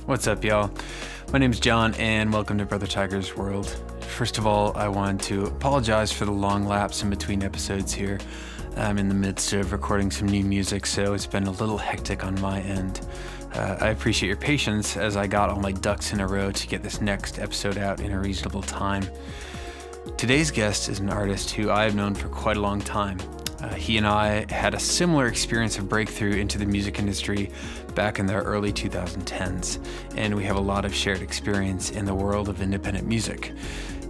What's up, y'all? My name's John, and welcome to Brothertiger's World. First of all, I wanted to apologize for the long lapse in between episodes here. I'm in the midst of recording some new music, so it's been a little hectic on my end. I appreciate your patience as I got all my ducks in a row to get this next episode out in a reasonable time. Today's guest is an artist who I have known for quite a long time. He and I had a similar experience of breakthrough into the music industry back in the early 2010s, and we have a lot of shared experience in the world of independent music.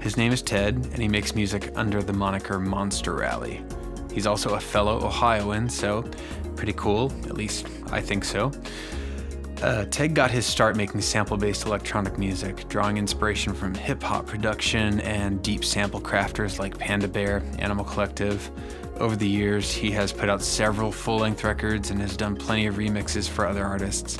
His name is Ted, and he makes music under the moniker Monster Rally. He's also a fellow Ohioan, so pretty cool, at least I think so. Ted got his start making sample-based electronic music, drawing inspiration from hip-hop production and deep sample crafters like Panda Bear, Animal Collective. Over the years, he has put out several full-length records and has done plenty of remixes for other artists.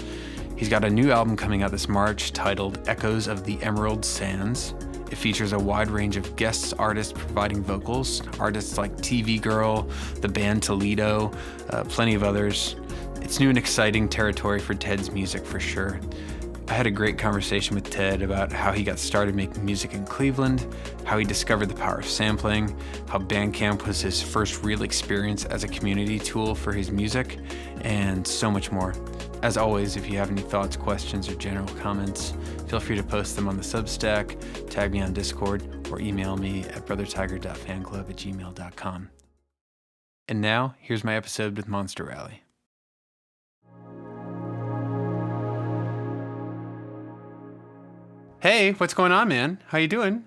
He's got a new album coming out this March titled Echoes of the Emerald Sands. It features a wide range of guest artists providing vocals, artists like TV Girl, the band TOLEDO, plenty of others. It's new and exciting territory for Ted's music for sure. I had a great conversation with Ted about how he got started making music in Cleveland, how he discovered the power of sampling, how Bandcamp was his first real experience as a community tool for his music, and so much more. As always, if you have any thoughts, questions, or general comments, feel free to post them on the Substack, tag me on Discord, or email me at brothertiger.fanclub@gmail.com. And now, here's my episode with Monster Rally. Hey, what's going on, man? How you doing?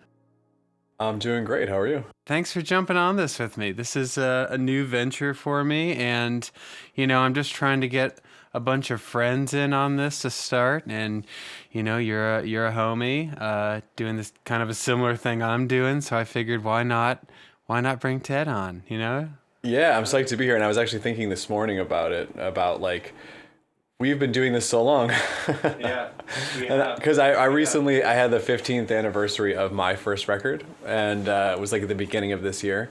I'm doing great. How are you? Thanks for jumping on this with me. This is a new venture for me, and I'm just trying to get a bunch of friends in on this to start. And you're a homie doing this kind of a similar thing I'm doing, so I figured why not bring Ted on? Yeah, I'm psyched to be here, and I was actually thinking this morning about it, we've been doing this so long. Yeah. Because I recently had the 15th anniversary of my first record, and it was like at the beginning of this year.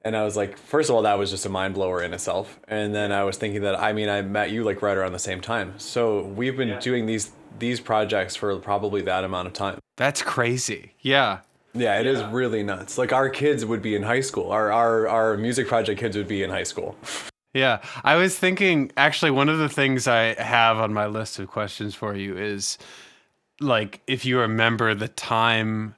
And I was like, first of all, that was just a mind blower in itself. And then I was thinking that, I met you like right around the same time. So we've been doing these projects for probably that amount of time. That's crazy. Yeah. Yeah, it is really nuts. Like our kids would be in high school. Our music project kids would be in high school. Yeah, I was thinking, actually, one of the things I have on my list of questions for you is, like, if you remember the time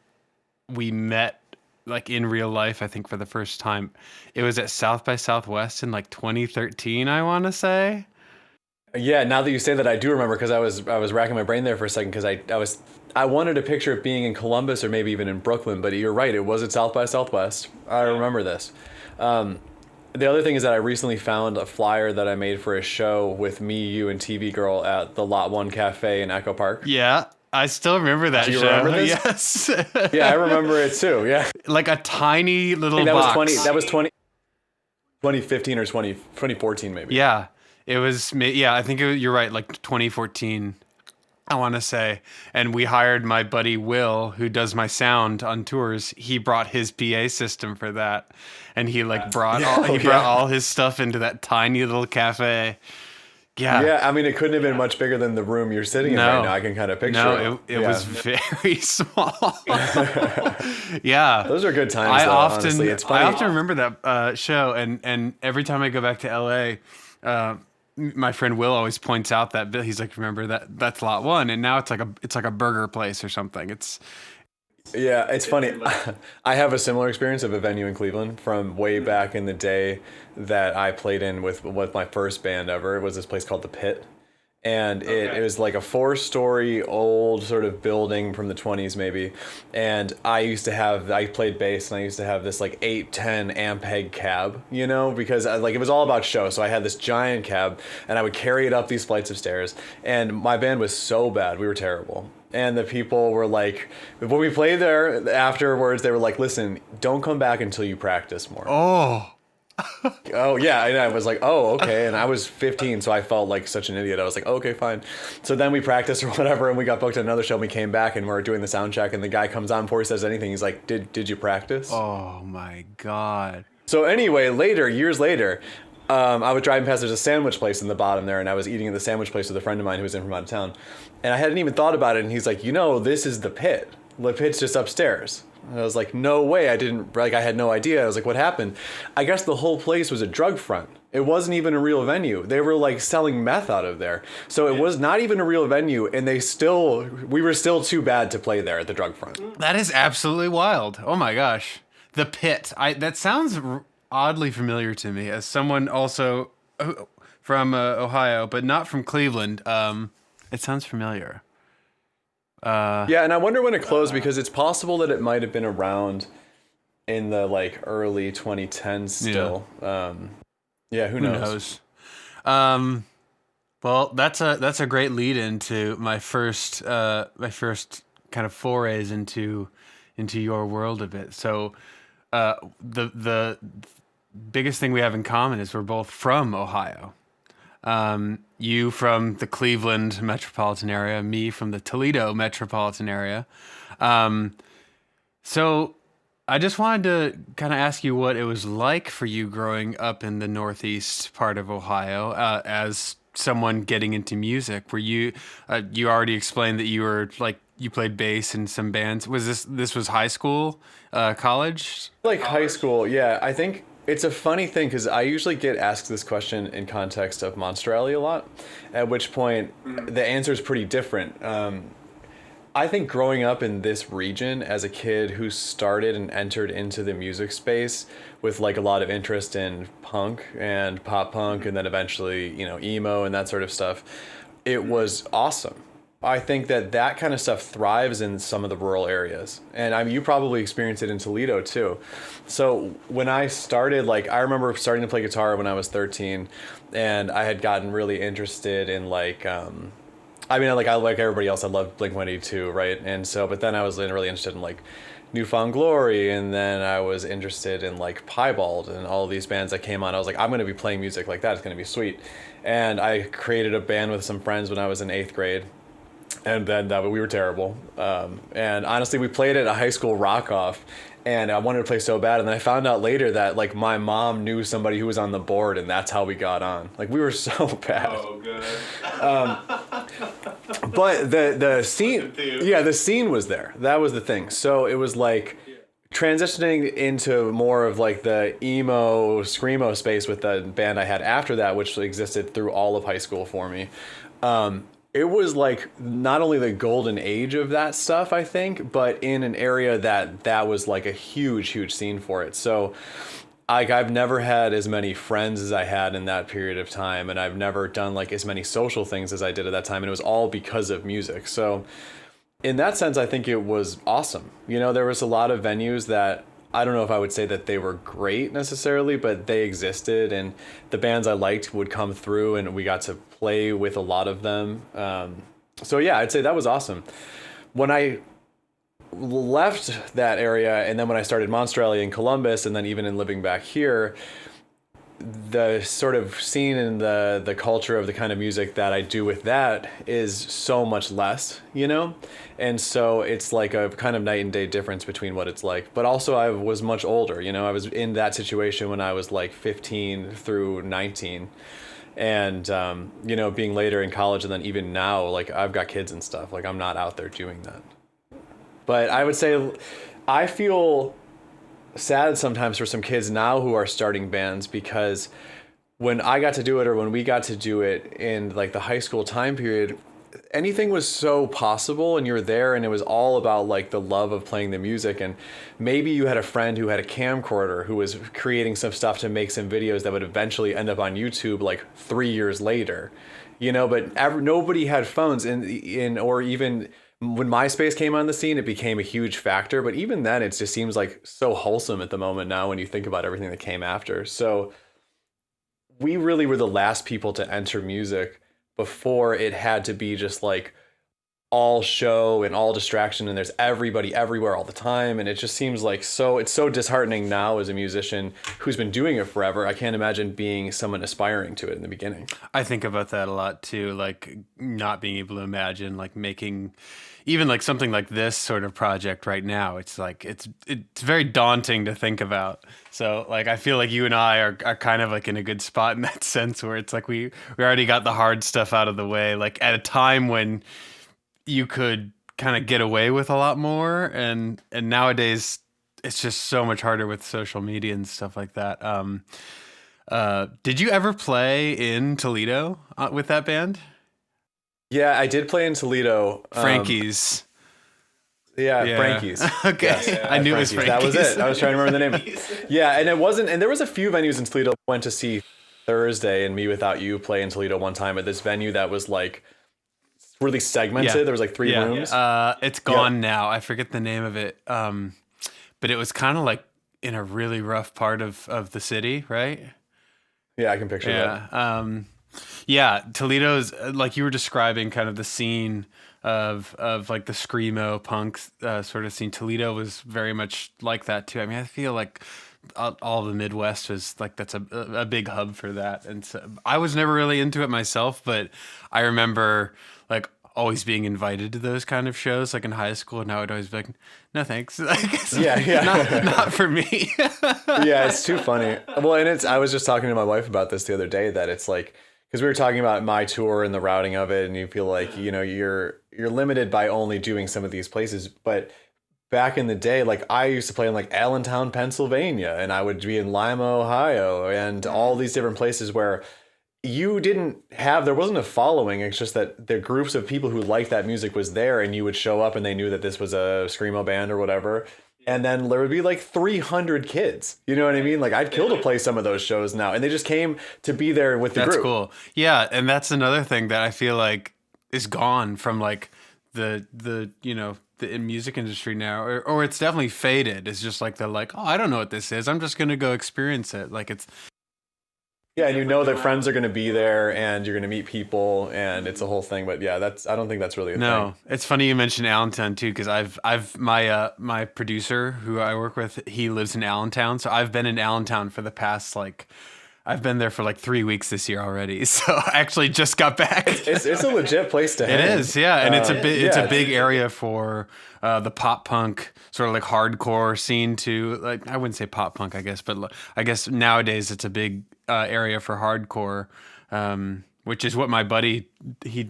we met, like, in real life, I think for the first time, it was at South by Southwest in, like, 2013, I want to say. Yeah, now that you say that, I do remember, because I was racking my brain there for a second, because I wanted to picture it being in Columbus or maybe even in Brooklyn, but you're right, it was at South by Southwest. I remember this. The other thing is that I recently found a flyer that I made for a show with me, you, and TV Girl at the Lot 1 Cafe in Echo Park. Yeah, I still remember that show. Do you remember this? Yes. Yeah, I remember it too, yeah. Like a tiny little box. That was 2015 or 2014 maybe. Yeah, it was, I think you're right, like 2014. I want to say. And we hired my buddy Will, who does my sound on tours. He brought his PA system for that. And he brought all his stuff into that tiny little cafe. Yeah. Yeah, it couldn't have been much bigger than the room you're sitting in right now. I can kind of picture it. It was very small. Yeah. Those are good times, honestly. It's funny. I often remember that show, and every time I go back to LA, my friend Will always points out that he's like, remember that's Lot 1, and now it's like a burger place or something. It's funny. I have a similar experience of a venue in Cleveland from way back in the day that I played in with my first band ever. It was this place called The Pit. And it was like a 4-story old sort of building from the 20s maybe. And I played bass, and I used to have this like 810 Ampeg cab, because it was all about show. So I had this giant cab, and I would carry it up these flights of stairs. And my band was so bad. We were terrible. And the people were like, when we played there afterwards, they were like, listen, don't come back until you practice more. Oh. Oh, yeah. And I was like, oh, okay. And I was 15, so I felt like such an idiot. I was like, oh, okay, fine. So then we practiced or whatever, and we got booked at another show, and we came back, and we were doing the sound check, and the guy comes on before he says anything. He's like, did you practice? Oh, my God. So anyway, years later, I was driving past, there's a sandwich place in the bottom there, and I was eating at the sandwich place with a friend of mine who was in from out of town. And I hadn't even thought about it, and he's like, this is the Pit. The Pit's just upstairs. And I was like, no way, I had no idea. I was like, what happened? I guess the whole place was a drug front. It wasn't even a real venue. They were like selling meth out of there. So it was not even a real venue, and we were still too bad to play there at the drug front. That is absolutely wild. Oh my gosh. The Pit. That sounds oddly familiar to me as someone also from Ohio, but not from Cleveland. It sounds familiar. Yeah, and I wonder when it closed, because it's possible that it might have been around in the like early 2010s still. Yeah, who knows? Well, that's a great lead into my first kind of forays into your world a bit. So the biggest thing we have in common is we're both from Ohio. You from the Cleveland metropolitan area, me from the Toledo metropolitan area. So I just wanted to kind of ask you what it was like for you growing up in the northeast part of Ohio as someone getting into music. Were you already explained that you were like you played bass in some bands. Was this was high school, college? Like high school, yeah. I think it's a funny thing because I usually get asked this question in context of Monster Alley a lot, at which point the answer is pretty different. I think growing up in this region as a kid who started and entered into the music space with like a lot of interest in punk and pop punk and then eventually, emo and that sort of stuff, it was awesome. I think that kind of stuff thrives in some of the rural areas. And I mean, you probably experienced it in Toledo too. So when I started, I remember starting to play guitar when I was 13, and I had gotten really interested in I like everybody else, I loved Blink-182, right? And so, but then I was really interested in Newfound Glory, and then I was interested in Piebald and all these bands that came on. I was like, I'm going to be playing music like that. It's going to be sweet. And I created a band with some friends when I was in 8th grade. And then we were terrible. And honestly, we played at a high school rock-off, and I wanted to play so bad. And then I found out later that my mom knew somebody who was on the board, and that's how we got on. We were so bad. Oh, good. But the scene, the scene was there. That was the thing. So it was transitioning into more of the emo screamo space with the band I had after that, which existed through all of high school for me. It was not only the golden age of that stuff, I think, but in an area that was a huge scene for it. So I've never had as many friends as I had in that period of time, and I've never done as many social things as I did at that time, and it was all because of music. So in that sense, I think it was awesome. There was a lot of venues that I don't know if I would say that they were great necessarily, but they existed, and the bands I liked would come through, and we got to play with a lot of them. So yeah, I'd say that was awesome. When I left that area, and then when I started Monster Alley in Columbus, and then even in living back here, the sort of scene and the culture of the kind of music that I do with that is so much less, And so it's a kind of night and day difference between what it's like. But also I was much older, I was in that situation when I was 15 through 19. And, being later in college, and then even now, I've got kids and stuff, I'm not out there doing that. But I would say I feel sad sometimes for some kids now who are starting bands, because when I got to do it, or when we got to do it in the high school time period, anything was so possible, and you're there, and it was all about the love of playing the music. And maybe you had a friend who had a camcorder who was creating some stuff to make some videos that would eventually end up on YouTube 3 years later, but nobody had phones or even when MySpace came on the scene, it became a huge factor. But even then, it just seems so wholesome at the moment now when you think about everything that came after. So we really were the last people to enter music before it had to be just all show and all distraction, and there's everybody everywhere all the time, and it just seems like it's so disheartening now as a musician who's been doing it forever. I can't imagine being someone aspiring to it in the beginning. I think about that a lot too, like not being able to imagine like making even like something like this sort of project right now. It's like it's very daunting to think about. So like I feel like you and I are kind of like in a good spot in that sense, where it's like we already got the hard stuff out of the way, like at a time when you could kind of get away with a lot more, and nowadays it's just so much harder with social media and stuff like that. Did you ever play in Toledo with that band? Yeah, I did play in Toledo. Frankie's. Yeah, Frankie's. Okay, Yes. I knew it was Frankie's. That was it. I was trying to remember the name. Yeah, and it wasn't. And there was a few venues in Toledo. I went to see Thursday and Me Without You play in Toledo one time at this venue that was like really segmented. Yeah. There was like 3 rooms. It's gone now. I forget the name of it. But it was kind of like in a really rough part of the city, right? Yeah, I can picture that. Yeah, Toledo's like you were describing kind of the scene of like the screamo punk sort of scene. Toledo was very much like that too. I mean, I feel like all the Midwest was like that's a big hub for that. And so I was never really into it myself, but I remember like always being invited to those kind of shows like in high school, and I would always be like, no thanks. not for me. Yeah, it's too funny. Well, and I was just talking to my wife about this the other day, that it's like, because we were talking about my tour and the routing of it, and you feel like, you know, you're limited by only doing some of these places. But back in the day, like I used to play in like Allentown, Pennsylvania, and I would be in Lima, Ohio, and all these different places where there wasn't a following. It's just that the groups of people who liked that music was there, and you would show up and they knew that this was a screamo band or whatever. And then there would be like 300 kids. You know what I mean? Like I'd kill to play some of those shows now, and they just came to be there with the group. That's cool. Yeah, and that's another thing that I feel like is gone from like the you know the music industry now, or it's definitely faded. It's just like they're like, oh, I don't know what this is. I'm just gonna go experience it. Like it's. Yeah, and you know that friends are going to be there, and you're going to meet people, and it's a whole thing. But yeah, I don't think that's really a thing. No, it's funny you mentioned Allentown too, because I've my producer who I work with, he lives in Allentown, so I've been in Allentown for the past I've been there for like 3 weeks this year already. So I actually just got back. It's a legit place to hang. It is, yeah, and it's a big area for the pop punk sort of like hardcore scene too. Like I wouldn't say pop punk, I guess, but I guess nowadays it's a big area for hardcore, which is what my buddy he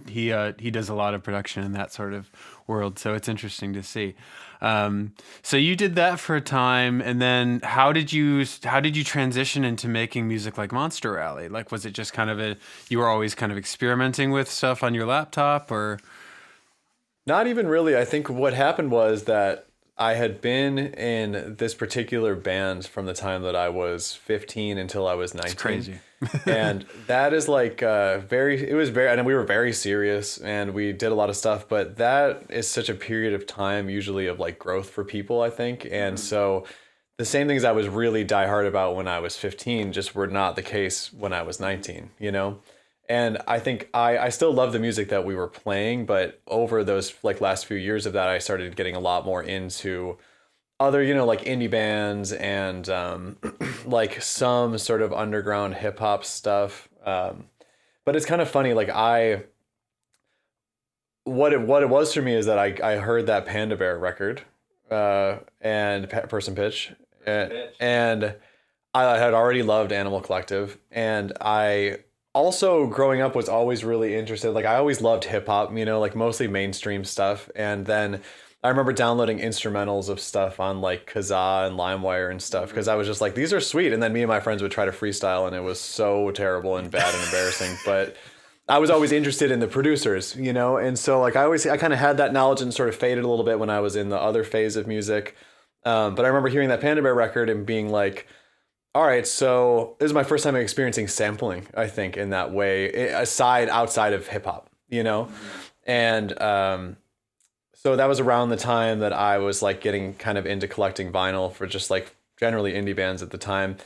does a lot of production in that sort of world. So it's interesting to see. So you did that for a time, and then how did you transition into making music like Monster Rally? Like, was it just kind of you were always kind of experimenting with stuff on your laptop, or? Not even really. I think what happened was that I had been in this particular band from the time that I was 15 until I was 19. It's crazy. And that is like and we were very serious, and we did a lot of stuff, but that is such a period of time usually of like growth for people, I think. And so the same things I was really diehard about when I was 15 just were not the case when I was 19, you know? And I think I still love the music that we were playing, but over those like last few years of that, I started getting a lot more into other, you know, like indie bands and like some sort of underground hip hop stuff. But it's kind of funny, like what it was for me is that I heard that Panda Bear record and Person Pitch, and I had already loved Animal Collective, and I also growing up was always really interested. Like I always loved hip hop, you know, like mostly mainstream stuff. And then I remember downloading instrumentals of stuff on like Kazaa and LimeWire and stuff, because I was just like, these are sweet. And then me and my friends would try to freestyle, and it was so terrible and bad and embarrassing. But I was always interested in the producers, you know? And so like I kind of had that knowledge and sort of faded a little bit when I was in the other phase of music. But I remember hearing that Panda Bear record and being like, all right, so this is my first time experiencing sampling, I think, in that way, outside of hip hop, you know? And so that was around the time that I was like getting kind of into collecting vinyl for just like generally indie bands at the time.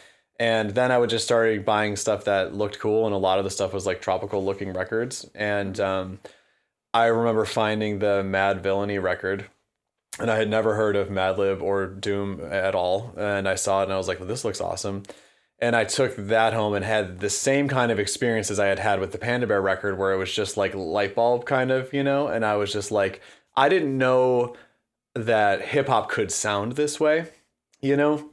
And then I would just start buying stuff that looked cool, and a lot of the stuff was like tropical looking records. And I remember finding the Mad Villainy record, and I had never heard of Madlib or Doom at all. And I saw it and I was like, well, this looks awesome. And I took that home and had the same kind of experience as I had had with the Panda Bear record, where it was just like light bulb kind of, you know? And I was just like, I didn't know that hip hop could sound this way, you know?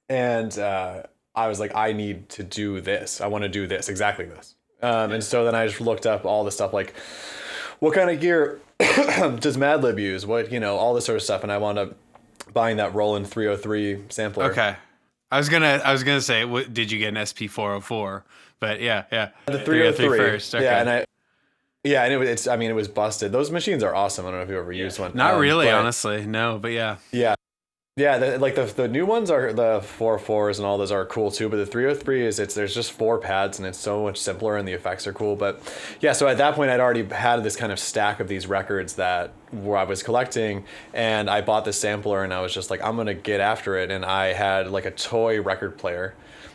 And I was like, I need to do this. I want to do this, exactly this. And so then I just looked up all the stuff like, what kind of gear does Madlib use? What, you know, all this sort of stuff. And I wound up buying that Roland 303 sampler. Okay. I was gonna say, did you get an SP404? But yeah. The 303 first. Okay. Yeah, and it was busted. Those machines are awesome. I don't know if you ever used one. Not really, honestly. No, but yeah. Yeah, the new ones are the 404s and all those are cool too, but the 303 there's just 4 pads and it's so much simpler and the effects are cool. But yeah, so at that point I'd already had this kind of stack of these records where I was collecting, and I bought this sampler and I was just like, I'm gonna get after it. And I had like a toy record player,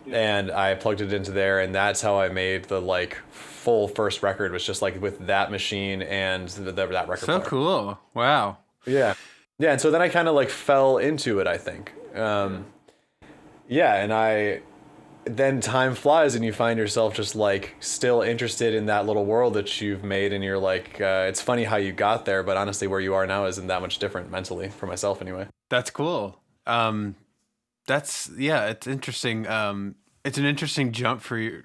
and I plugged it into there, and that's how I made the like full first record, was just like with that machine and that record player. So cool. Wow. Yeah. Yeah, and so then I kind of like fell into it, I think. And then time flies and you find yourself just like still interested in that little world that you've made, and you're like, it's funny how you got there, but honestly where you are now isn't that much different mentally, for myself anyway. That's cool. It's interesting. It's an interesting jump for you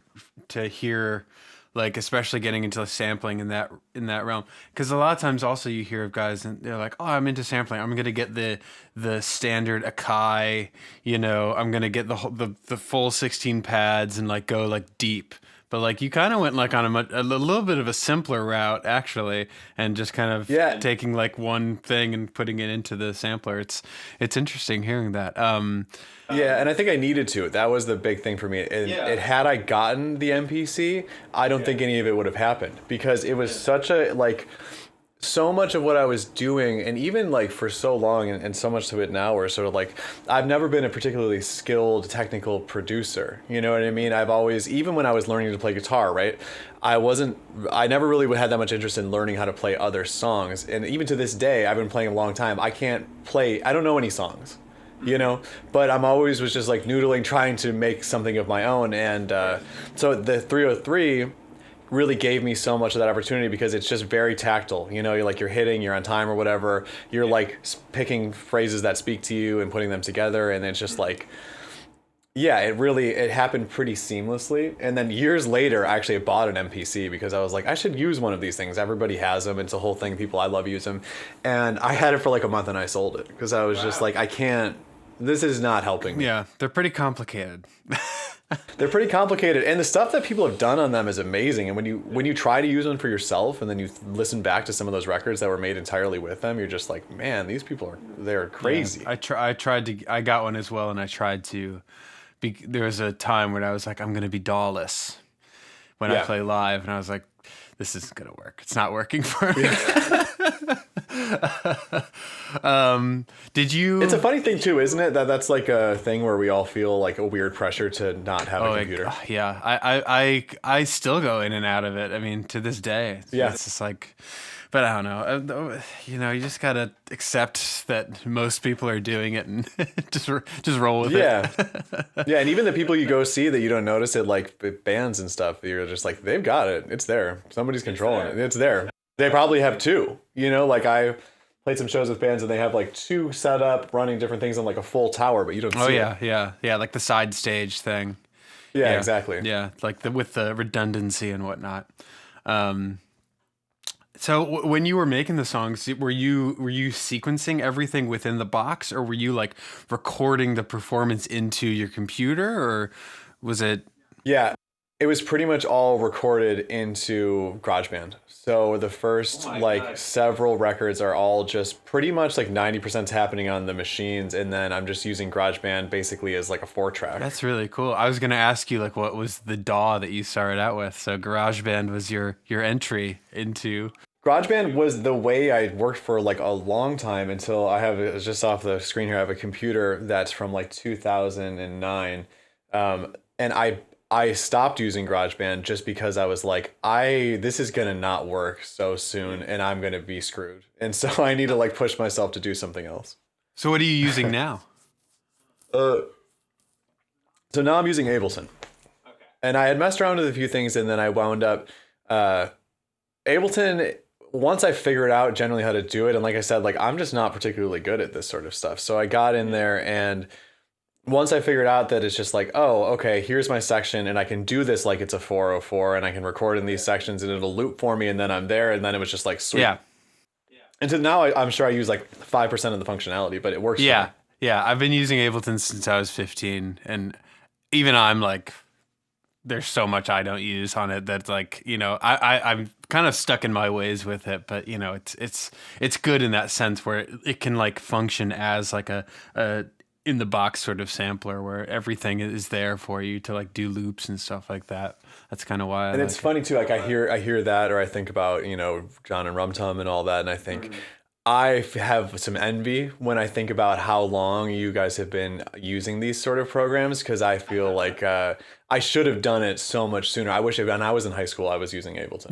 to hear, like, especially getting into sampling in that realm, because a lot of times also you hear of guys and they're like, oh, I'm into sampling, I'm gonna get the standard Akai, you know, I'm gonna get the full 16 pads and like go like deep. But like you kind of went like on a little bit of a simpler route actually, and just kind of taking like one thing and putting it into the sampler. It's interesting hearing that. Yeah, and I think I needed to. That was the big thing for me. It had I gotten the MPC, I don't think any of it would have happened, because it was such a like, so much of what I was doing, and even like for so long, and so much of it now, were sort of like, I've never been a particularly skilled technical producer. You know what I mean? I've always, even when I was learning to play guitar, right? I never really had that much interest in learning how to play other songs. And even to this day, I've been playing a long time. I don't know any songs, you know, but I'm always was just like noodling, trying to make something of my own. And so the 303 really gave me so much of that opportunity, because it's just very tactile. You know, you're hitting, you're on time or whatever. You're like picking phrases that speak to you and putting them together. And it's just like, yeah, it happened pretty seamlessly. And then years later, I actually bought an MPC because I was like, I should use one of these things. Everybody has them. It's a whole thing. People I love use them. And I had it for like a month and I sold it, because I was just like, this is not helping me. Yeah, they're pretty complicated. They're pretty complicated, and the stuff that people have done on them is amazing. And when you try to use one for yourself, and then you listen back to some of those records that were made entirely with them, you're just like, man, these people they're crazy. Yeah, I got one as well, and I tried to. There was a time when I was like, I'm gonna be DAWless when I play live, and I was like, this isn't gonna work. It's not working for me. It's a funny thing too, isn't it? That's like a thing where we all feel like a weird pressure to not have a computer. Yeah, I still go in and out of it. I mean, to this day, it's just like, but I don't know. You know, you just gotta accept that most people are doing it and just roll with it. Yeah, and even the people you go see that you don't notice it, like bands and stuff, you're just like, they've got it. It's there. Somebody's controlling it. It's there. They probably have 2. You know, like I played some shows with bands and they have like 2 set up running different things on like a full tower, but you don't see it. Yeah, like the side stage thing. Yeah, exactly. Yeah, like with the redundancy and whatnot. So when you were making the songs, were you sequencing everything within the box, or were you like recording the performance into your computer, or was it? Yeah, it was pretty much all recorded into GarageBand. So the first several records are all just pretty much like 90% happening on the machines, and then I'm just using GarageBand basically as like a 4-track. That's really cool. I was gonna ask you like what was the DAW that you started out with. So GarageBand was your entry into. GarageBand was the way I worked for like a long time, until it's just off the screen here, I have a computer that's from like 2009. And I stopped using GarageBand just because I was like, this is gonna not work so soon, and I'm gonna be screwed. And so I need to like push myself to do something else. So what are you using now? So now I'm using Ableton. Okay. And I had messed around with a few things, and then I wound up Ableton. Once I figured out generally how to do it, and like I said, like I'm just not particularly good at this sort of stuff. So I got in there, and once I figured out that it's just like, oh, okay, here's my section, and I can do this like it's a 404, and I can record in these sections, and it'll loop for me, and then I'm there, and then it was just like, sweet. Yeah. And so now I'm sure I use like 5% of the functionality, but it works. Yeah. Yeah. I've been using Ableton since I was 15, and even I'm like, there's so much I don't use on it that's like, you know, I'm kind of stuck in my ways with it, but you know, it's good in that sense where it can like function as like a in the box sort of sampler where everything is there for you to like do loops and stuff like that. That's kind of why. And it's funny too. Like I hear that, or I think about, you know, John and Rum Tum and all that, and I think I have some envy when I think about how long you guys have been using these sort of programs, because I feel like I should have done it so much sooner. I wish when I was in high school I was using Ableton.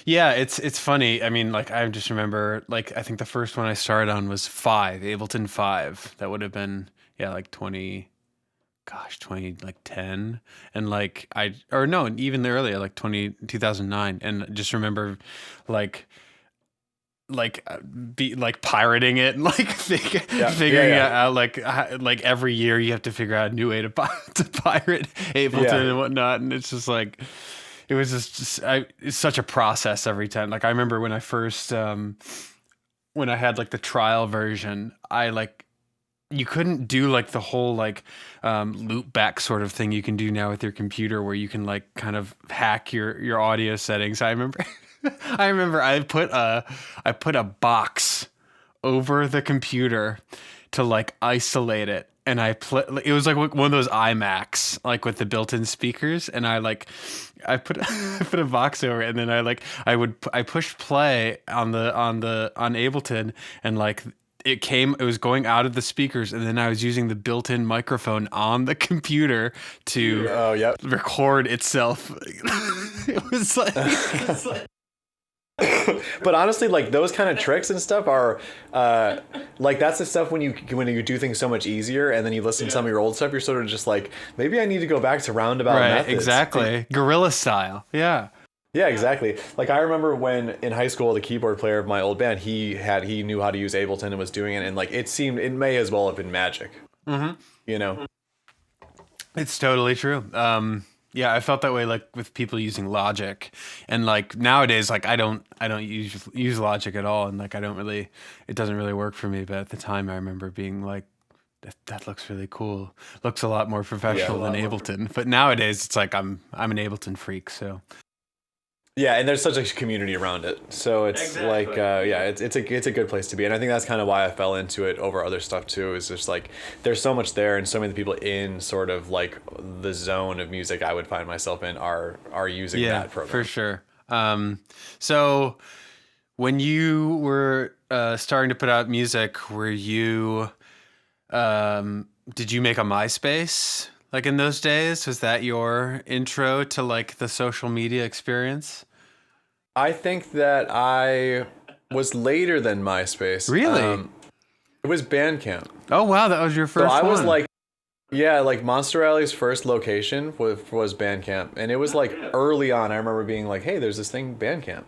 Yeah, it's funny. I mean, like I just remember, like I think the first one I started on was Ableton 5. That would have been like 20 like 10, and like even earlier, like 2009, and just remember like be like pirating it and like figuring out like every year you have to figure out a new way to pirate Ableton and whatnot, and it's just like it was just it's such a process every time. Like I remember when I first when I had like the trial version, you couldn't do like the whole like loop back sort of thing you can do now with your computer, where you can like kind of hack your audio settings. I remember I put a box over the computer to like isolate it, and it was like one of those iMacs like with the built-in speakers, and I put a box over it, and then I pushed play on Ableton, and like it was going out of the speakers, and then I was using the built-in microphone on the computer to record itself. It was like But honestly, like those kind of tricks and stuff are like that's the stuff when you do things so much easier, and then you listen to some of your old stuff, you're sort of just like, maybe I need to go back to roundabout methods. Exactly. Guerrilla style. Yeah, exactly. Like I remember when in high school, the keyboard player of my old band, he knew how to use Ableton and was doing it, and like it may as well have been magic. You know, it's totally true. Yeah, I felt that way like with people using Logic, and like nowadays, like I don't use Logic at all, and like it doesn't really work for me. But at the time, I remember being like, that looks really cool. Looks a lot more professional than Ableton. But nowadays, it's like I'm an Ableton freak, so. Yeah, and there's such a community around it, so it's like it's a good place to be, and I think that's kind of why I fell into it over other stuff too. Is just like there's so much there, and so many people in sort of like the zone of music I would find myself in are using that program. For sure. So when you were starting to put out music, were you did you make a MySpace? Like in those days, was that your intro to like the social media experience? I think that I was later than MySpace. Really? It was Bandcamp. Oh wow, that was your first one. So I was like, like Monster Alley's first location was Bandcamp, and it was like early on. I remember being like, hey, there's this thing Bandcamp,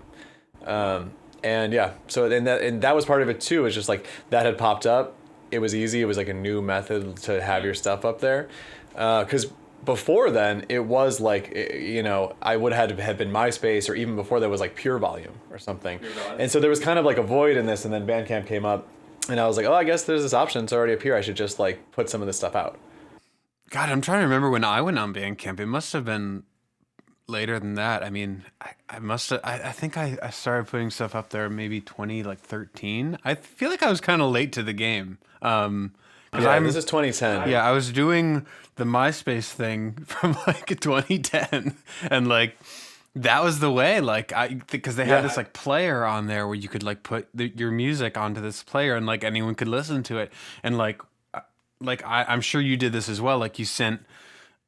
and yeah. So and that was part of it too. It's just like that had popped up. It was easy. It was like a new method to have your stuff up there, because before then it was like, you know, I would have been MySpace, or even before that was like Pure Volume or something. And so there was kind of like a void in this, and then Bandcamp came up, and I was like, oh, I guess there's this option. It's already up here. I should just like put some of this stuff out. God, I'm trying to remember when I went on Bandcamp. It must have been later than that. I mean, I think I started putting stuff up there maybe 2013. I feel like I was kind of late to the game. This is 2010. Yeah, I was doing the MySpace thing from like 2010, and like that was the way. Like because they had this like player on there where you could like put your music onto this player, and like anyone could listen to it. And like I'm sure you did this as well. Like you sent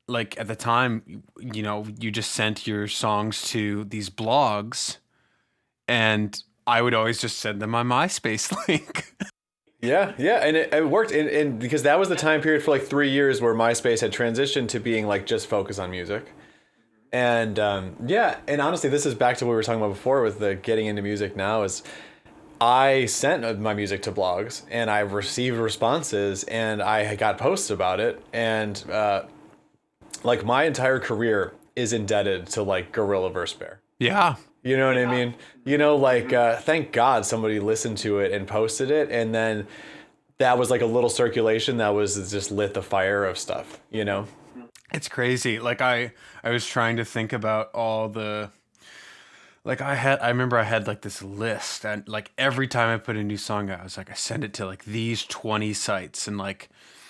like at the time, you just sent your songs to these blogs, and I would always just send them my MySpace link. Yeah, yeah, and it worked, and because that was the time period for like 3 years where MySpace had transitioned to being like just focus on music, and yeah, and honestly, this is back to what we were talking about before with the getting into music now. Is I sent my music to blogs, and I received responses, and I got posts about it, and like my entire career is indebted to like Gorilla Verse Bear. Yeah. You know what I mean? Like, thank God somebody listened to it and posted it. And then that was like a little circulation that was just lit the fire of stuff, It's crazy. Like I was trying to think about all the, like I remember I had like this list, and like every time I put a new song out, I was like, I send it to like these 20 sites, and like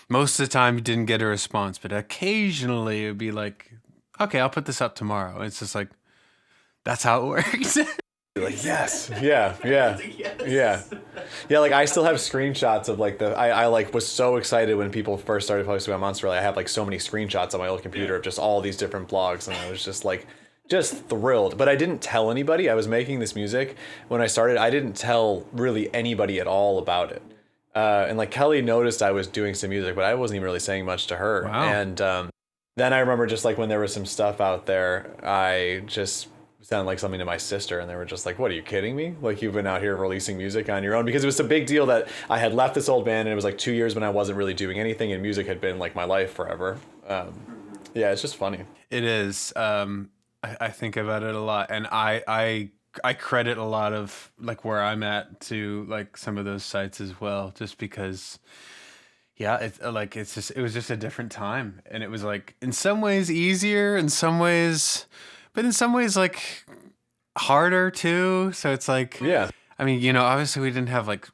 most of the time you didn't get a response, but occasionally it would be like, okay, I'll put this up tomorrow. And it's just like, that's how it works. Like, yes. Yeah. Yeah. Yeah. Yeah. Like I still have screenshots of like I like was so excited when people first started posting about Monster Rally. I have like so many screenshots on my old computer of just all these different blogs, and I was just like, just thrilled. But I didn't tell anybody. I was making this music when I started. I didn't tell really anybody at all about it. And like Kelly noticed I was doing some music, but I wasn't even really saying much to her. Wow. And then I remember just like when there was some stuff out there, I just sounded like something to my sister, and they were just like, what, are you kidding me? Like, you've been out here releasing music on your own? Because it was a big deal that I had left this old band, and it was like 2 years when I wasn't really doing anything, and music had been like my life forever. Yeah, it's just funny. It is. I think about it a lot, and I credit a lot of like where I'm at to like some of those sites as well, just because. Yeah, it was just a different time, and it was like in some ways easier, in some ways, but in some ways like harder too. So it's like, Yeah. I mean, obviously we didn't have like,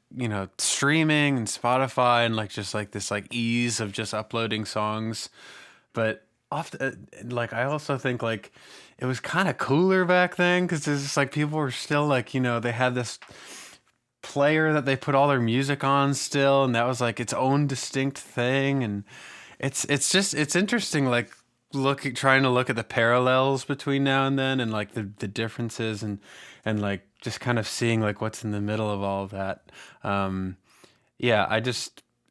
streaming and Spotify and like just like this like ease of just uploading songs, but often like I also think like it was kind of cooler back then because it's just like people were still like, they had this player that they put all their music on still, and that was like its own distinct thing. And it's interesting like trying to look at the parallels between now and then, and like the differences, and like just kind of seeing like what's in the middle of all of that. Yeah,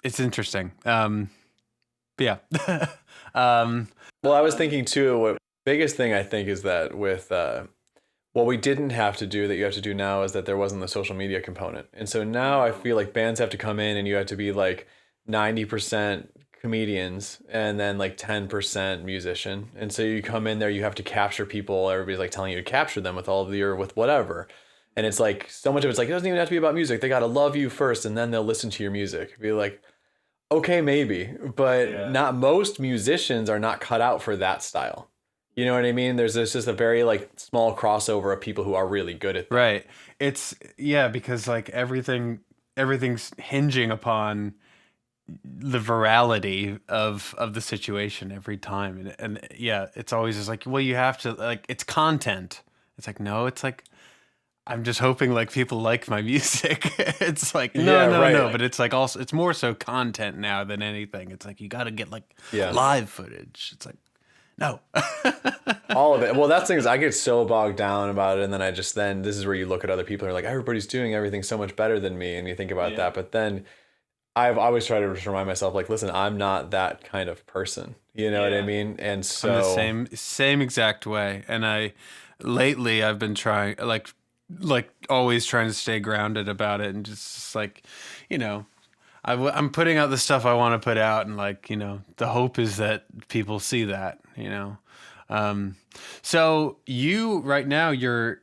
it's interesting. Yeah. Well, I was thinking too, what biggest thing I think is that with what we didn't have to do that you have to do now is that there wasn't the social media component. And so now I feel like bands have to come in and you have to be like 90% comedians and then like 10% musician. And so you come in there, you have to capture people. Everybody's like telling you to capture them with all of your, with whatever. And it's like, so much of it's like, it doesn't even have to be about music. They got to love you first and then they'll listen to your music. Be like, okay, maybe, but not most musicians are not cut out for that style. You know what I mean? There's just a very like small crossover of people who are really good at that. Right. It's because like everything's hinging upon the virality of the situation every time. And yeah, it's always just like, well, you have to like, it's content. It's like, no, it's like, I'm just hoping like people like my music. It's like, no, but it's like also, it's more so content now than anything. It's like, you got to get like live footage. It's like, no. All of it. Well, that's the thing is I get so bogged down about it. And then this is where you look at other people and are like, everybody's doing everything so much better than me. And you think about that. But then I've always tried to remind myself, like, listen, I'm not that kind of person. You know what I mean? And so. I'm the same exact way. And lately I've been trying, like always trying to stay grounded about it. And just like, I'm putting out the stuff I want to put out, and like, the hope is that people see that, So you right now you're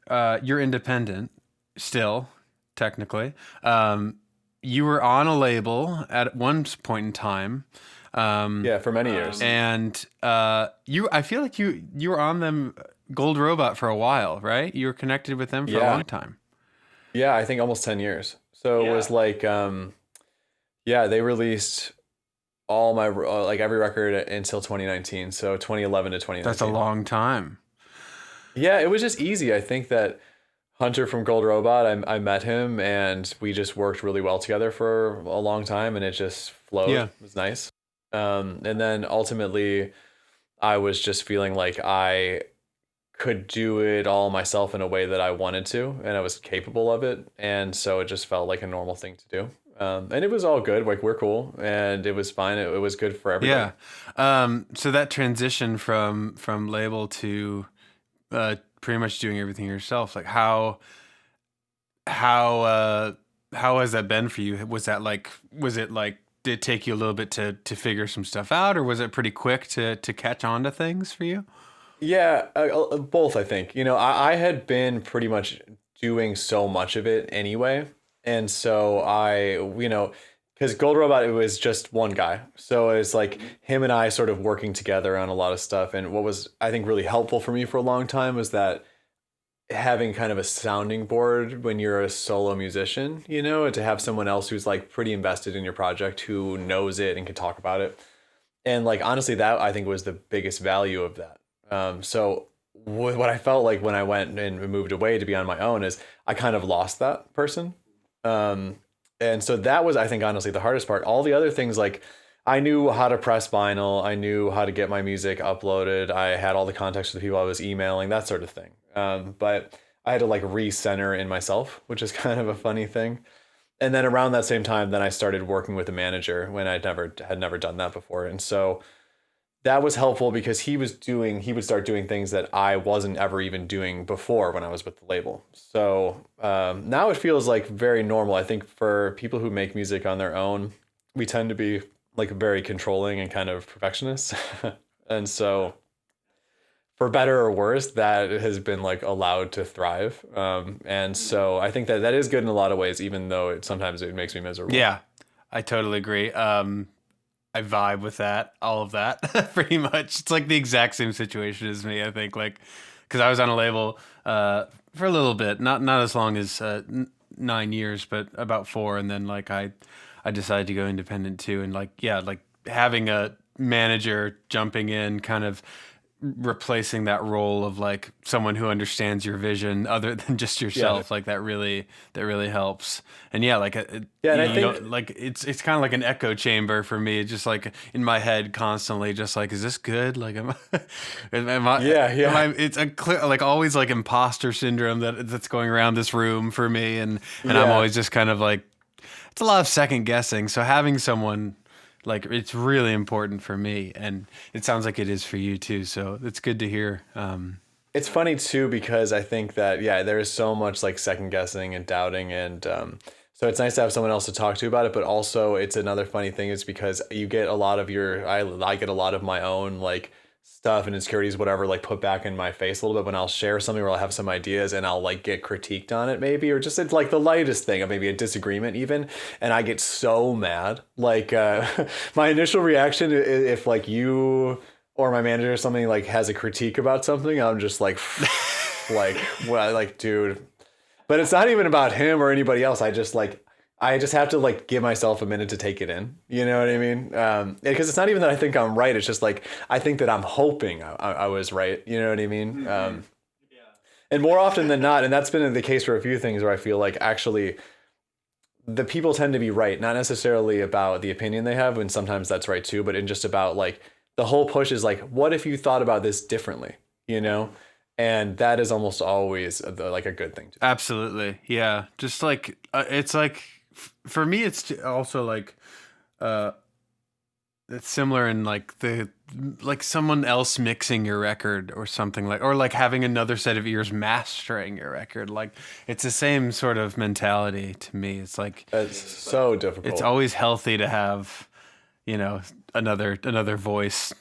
independent still, technically. You were on a label at one point in time. For many years. And I feel like you were on them Gold Robot for a while, right? You were connected with them for a long time. Yeah, I think almost 10 years. So it was like they released all my like every record until 2019, so 2011 to 2019. That's a long time. Yeah, it was just easy. I think that Hunter from Gold Robot, I met him and we just worked really well together for a long time, and it just flowed. Yeah. It was nice. And then ultimately I was just feeling like I could do it all myself in a way that I wanted to, and I was capable of it. And so it just felt like a normal thing to do. And it was all good. Like, we're cool, and it was fine. It was good for everybody. Yeah. So that transition from label to pretty much doing everything yourself, like how has that been for you? Was it like, did it take you a little bit to figure some stuff out, or was it pretty quick to catch on to things for you? Yeah, both, I think. I had been pretty much doing so much of it anyway. And so because Gold Robot, it was just one guy. So it's like him and I sort of working together on a lot of stuff. And what was, I think, really helpful for me for a long time was that having kind of a sounding board when you're a solo musician, to have someone else who's like pretty invested in your project, who knows it and can talk about it. And like, honestly, that I think was the biggest value of that. So what I felt like when I went and moved away to be on my own is I kind of lost that person. And so that was, I think, honestly, the hardest part. All the other things, like I knew how to press vinyl, I knew how to get my music uploaded, I had all the contacts for the people I was emailing, that sort of thing. But I had to like recenter in myself, which is kind of a funny thing. And then around that same time, then I started working with a manager when I had never done that before. And so that was helpful because he would start doing things that I wasn't ever even doing before when I was with the label. So now it feels like very normal. I think for people who make music on their own, we tend to be like very controlling and kind of perfectionists. And so for better or worse, that has been like allowed to thrive. And so I think that is good in a lot of ways, even though sometimes it makes me miserable. Yeah, I totally agree. I vibe with that, all of that, pretty much. It's like the exact same situation as me, I think, like, because I was on a label for a little bit, not as long as 9 years, but about 4, and then like I decided to go independent too, and like like having a manager jumping in, kind of replacing that role of like someone who understands your vision other than just yourself, like that really helps. And like and I think like it's kind of like an echo chamber for me, just like in my head constantly, just like, is this good? Like am I it's a clear, like always like imposter syndrome that's going around this room for me, and I'm always just kind of like, it's a lot of second guessing. So having someone, like, it's really important for me, and it sounds like it is for you too. So it's good to hear. It's funny too, because I think that, there is so much like second guessing and doubting. And so it's nice to have someone else to talk to about it. But also it's another funny thing is because you get a lot of I get a lot of my own like stuff and insecurities, whatever, like put back in my face a little bit when I'll share something where I'll have some ideas and I'll like get critiqued on it maybe, or just it's like the lightest thing, or maybe a disagreement even, and I get so mad. Like my initial reaction, if like you or my manager or something like has a critique about something, I'm just like dude. But it's not even about him or anybody else. I just have to like give myself a minute to take it in. You know what I mean? Because it's not even that I think I'm right. It's just like, I think that I'm hoping I was right. You know what I mean? And more often than not, and that's been the case for a few things where I feel like actually the people tend to be right, not necessarily about the opinion they have, and sometimes that's right too, but in just about like, the whole push is like, what if you thought about this differently, And that is almost always like a good thing to do. Absolutely. Yeah. Just like, it's like, for me, it's also like, it's similar in like like someone else mixing your record or something, like, or like having another set of ears mastering your record. Like, it's the same sort of mentality to me. It's like, it's so difficult. It's always healthy to have, another voice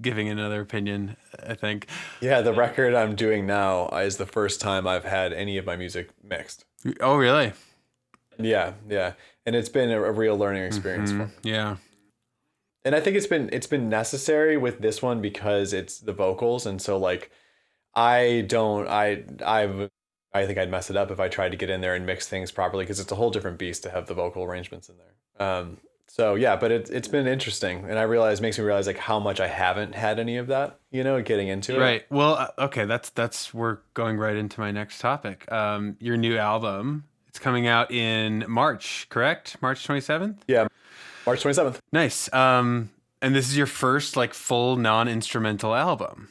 giving another opinion, I think. Yeah, the record I'm doing now is the first time I've had any of my music mixed. Oh, really? Yeah. And it's been a real learning experience for me. Yeah. And I think it's been necessary with this one because it's the vocals, and so like I think I'd mess it up if I tried to get in there and mix things properly, because it's a whole different beast to have the vocal arrangements in there. So yeah, but it's been interesting, and makes me realize like how much I haven't had any of that, getting into it. Right. Well, okay, we're going right into my next topic. Your new album, it's coming out in March, correct? March 27th? Yeah, March 27th. Nice. And this is your first like full non-instrumental album.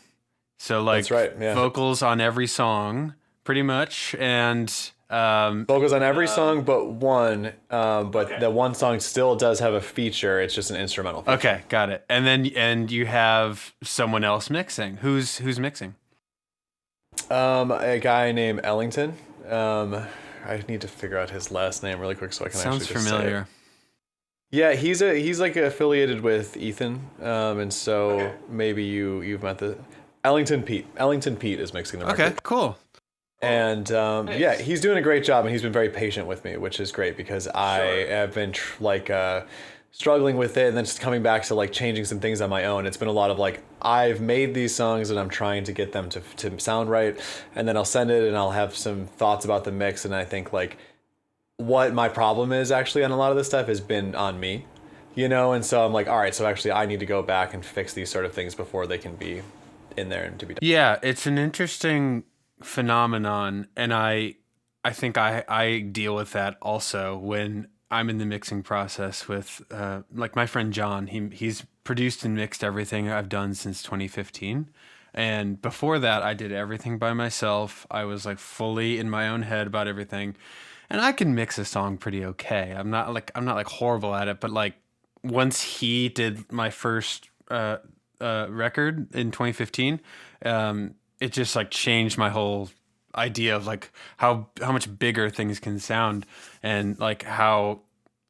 So like That's right, yeah. vocals on every song pretty much, and vocals on every song but one, but the one song still does have a feature. It's just an instrumental feature. Okay, got it. And you have someone else mixing. Who's mixing? A guy named Ellington. I need to figure out his last name really quick so I can Sounds actually just familiar. say it. Yeah, he's like affiliated with Ethan, and so maybe you've met the Ellington Pete. Ellington Pete is mixing the record. Okay, cool. And yeah, he's doing a great job, and he's been very patient with me, which is great because I have been struggling with it, and then just coming back to like changing some things on my own. It's been a lot of like, I've made these songs and I'm trying to get them to sound right, and then I'll send it and I'll have some thoughts about the mix, and I think like what my problem is actually on a lot of this stuff has been on me, you know, and so I'm like, all right, so actually I need to go back and fix these sort of things before they can be in there and to be done. Yeah, it's an interesting phenomenon, and I think I deal with that also when I'm in the mixing process with like my friend John. He's produced and mixed everything I've done since 2015. And before that, I did everything by myself. I was like fully in my own head about everything. And I can mix a song pretty okay. I'm not like horrible at it, but like once he did my first record in 2015, it just like changed my whole idea of like how much bigger things can sound, and like how,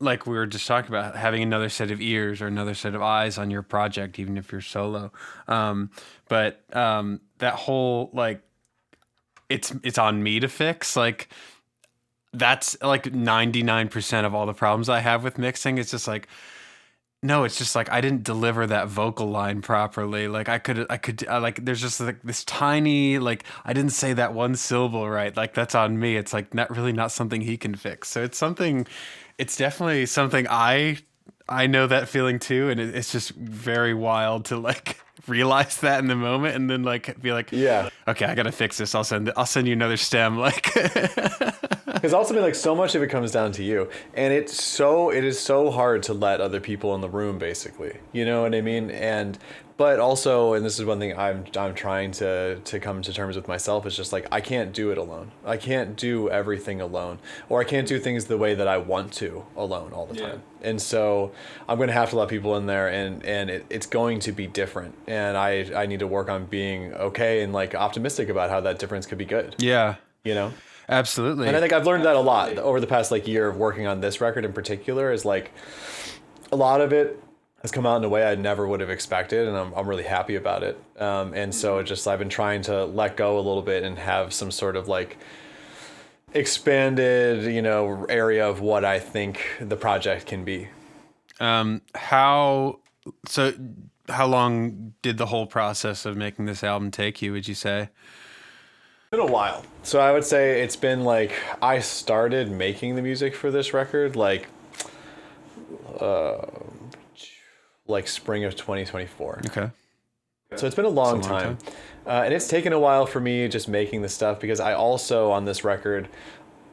like we were just talking about, having another set of ears or another set of eyes on your project, even if you're solo. But that whole like it's on me to fix, like that's like 99% of all the problems I have with mixing. It's just like, no, it's just like I didn't deliver that vocal line properly. Like I could like there's just like this tiny, like I didn't say that one syllable right. Like that's on me. It's like not something he can fix. So it's definitely something I know that feeling too, and it's just very wild to like realize that in the moment, and then like be like, yeah, okay, I gotta fix this. I'll send you another stem, like. Because ultimately, like, so much of it comes down to you, and it is so hard to let other people in the room, basically. You know what I mean? But also, and this is one thing I'm trying to come to terms with myself, is just like I can't do it alone. I can't do everything alone, or I can't do things the way that I want to alone all the time. And so I'm going to have to let people in there, and it's going to be different, and I need to work on being okay and like optimistic about how that difference could be good. Yeah. You know? Absolutely. And I think I've learned that a lot over the past like year of working on this record in particular, is like a lot of it has come out in a way I never would have expected, and I'm really happy about it. And so it just, I've been trying to let go a little bit and have some sort of like expanded, you know, area of what I think the project can be. How long did the whole process of making this album take you, would you say? Been a while. So I would say it's been like, I started making the music for this record like spring of 2024. Okay. So it's been a long time. And it's taken a while for me just making the stuff, because I also, on this record,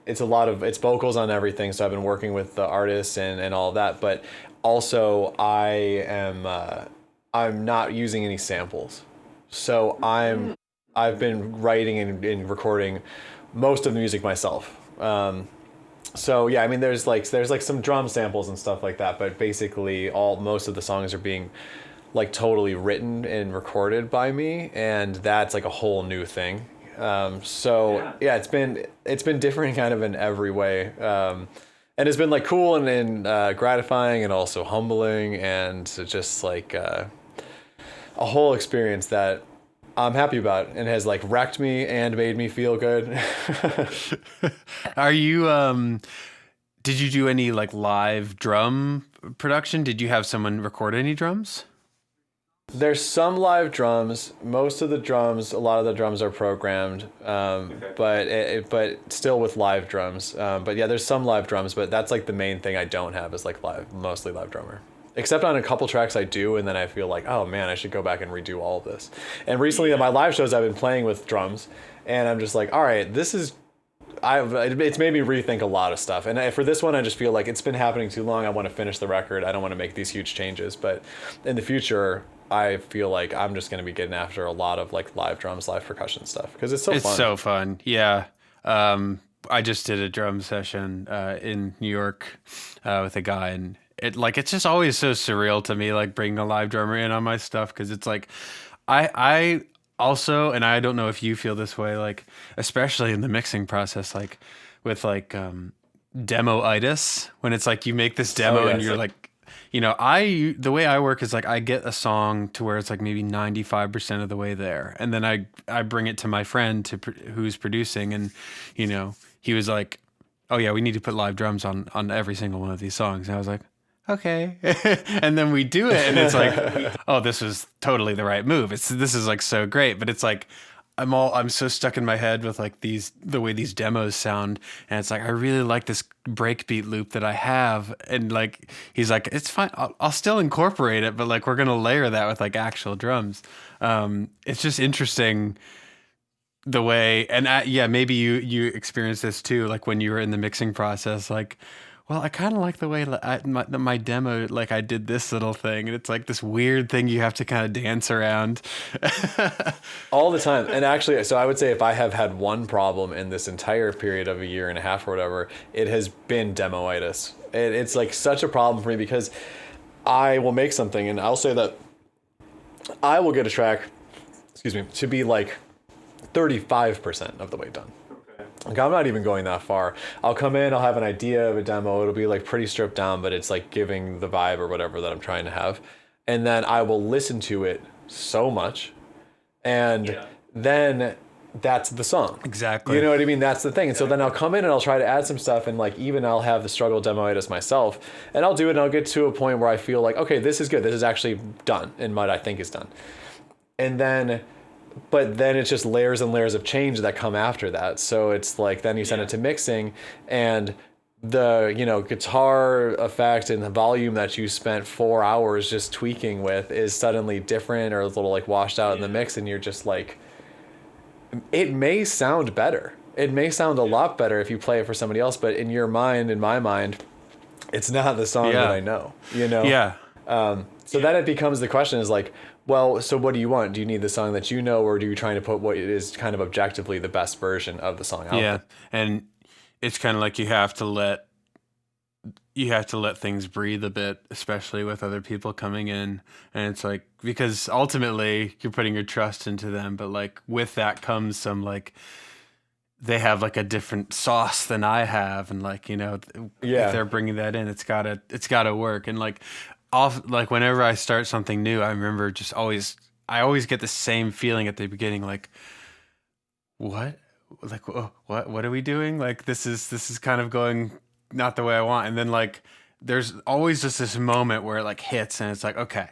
it's vocals on everything. So I've been working with the artists and all of that, but also I'm not using any samples. So I've been writing and recording most of the music myself. So yeah, I mean, there's like some drum samples and stuff like that, but basically most of the songs are being like totally written and recorded by me, and that's like a whole new thing. So yeah, it's been different kind of in every way. And it's been like cool and gratifying, and also humbling, and just like a whole experience that I'm happy about, and has like wrecked me and made me feel good. Are you did you do any like live drum production? Did you have someone record any drums? There's some live drums. Most of the drums, a lot of the drums are programmed, but still with live drums. But yeah, there's some live drums, but that's like the main thing I don't have, is like mostly live drummer. Except on a couple tracks I do, and then I feel like, oh man, I should go back and redo all of this. And recently at my live shows, I've been playing with drums, and I'm just like, all right, this is it's made me rethink a lot of stuff. And for this one, I just feel like it's been happening too long. I want to finish the record. I don't want to make these huge changes. But in the future, I feel like I'm just going to be getting after a lot of like live drums, live percussion stuff because it's fun. It's so fun. Yeah. I just did a drum session in New York with a guy, and it's just always so surreal to me, like bringing a live drummer in on my stuff, because it's like I also, and I don't know if you feel this way, like especially in the mixing process, like with like demo-itis, when it's like you make this demo and you're like, the way I work is like I get a song to where it's like maybe 95% of the way there, and then I bring it to my friend who's producing, and he was like, "Oh yeah, we need to put live drums on every single one of these songs," and I was like, "Okay," and then we do it, and it's like, "Oh, this was totally the right move. This is like so great," but it's like I'm so stuck in my head with like the way these demos sound, and it's like I really like this breakbeat loop that I have, and like he's like, it's fine, I'll still incorporate it, but like we're gonna layer that with like actual drums. It's just interesting the way, and maybe you experienced this too, like when you were in the mixing process, like, well, I kind of like the way my demo, like I did this little thing, and it's like this weird thing you have to kind of dance around. All the time. And actually, so I would say if I have had one problem in this entire period of a year and a half or whatever, it has been demo-itis. It's like such a problem for me because I will make something and I'll say that I will get a track, to be like 35% of the way done. Like I'm not even going that far. I'll come in, I'll have an idea of a demo. It'll be like pretty stripped down, but it's like giving the vibe or whatever that I'm trying to have. And then I will listen to it so much. And then that's the song. Exactly. You know what I mean? That's the thing. And so then I'll come in and I'll try to add some stuff, and like even I'll have the struggle demo-itis myself, and I'll do it and I'll get to a point where I feel like, okay, this is good. This is actually done in what I think is done. But then it's just layers and layers of change that come after that. So it's like, then you send it to mixing, and the, guitar effect and the volume that you spent 4 hours just tweaking with is suddenly different or a little like washed out in the mix. And you're just like, it may sound better. It may sound a lot better if you play it for somebody else, but in your mind, in my mind, it's not the song that I know, Yeah. So then it becomes the question is like, well, so what do you want? Do you need the song that you know, or do you trying to put what is kind of objectively the best version of the song out there? And it's kind of like you have to let things breathe a bit, especially with other people coming in. And it's like, because ultimately you're putting your trust into them, but like with that comes some like, they have like a different sauce than I have, and like, if they're bringing that in, it's gotta work. And like, like whenever I start something new, I remember I always get the same feeling at the beginning, like, what are we doing? Like, this is kind of going not the way I want. And then like, there's always just this moment where it like hits, and it's like, okay,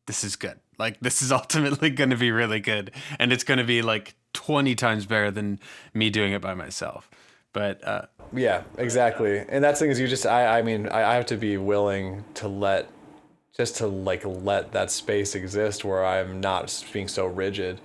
this is good. Like, this is ultimately going to be really good, and it's going to be like 20 times better than me doing it by myself. But yeah, exactly. And that's the thing is, I mean, I have to be willing to let that space exist where I'm not being so rigid.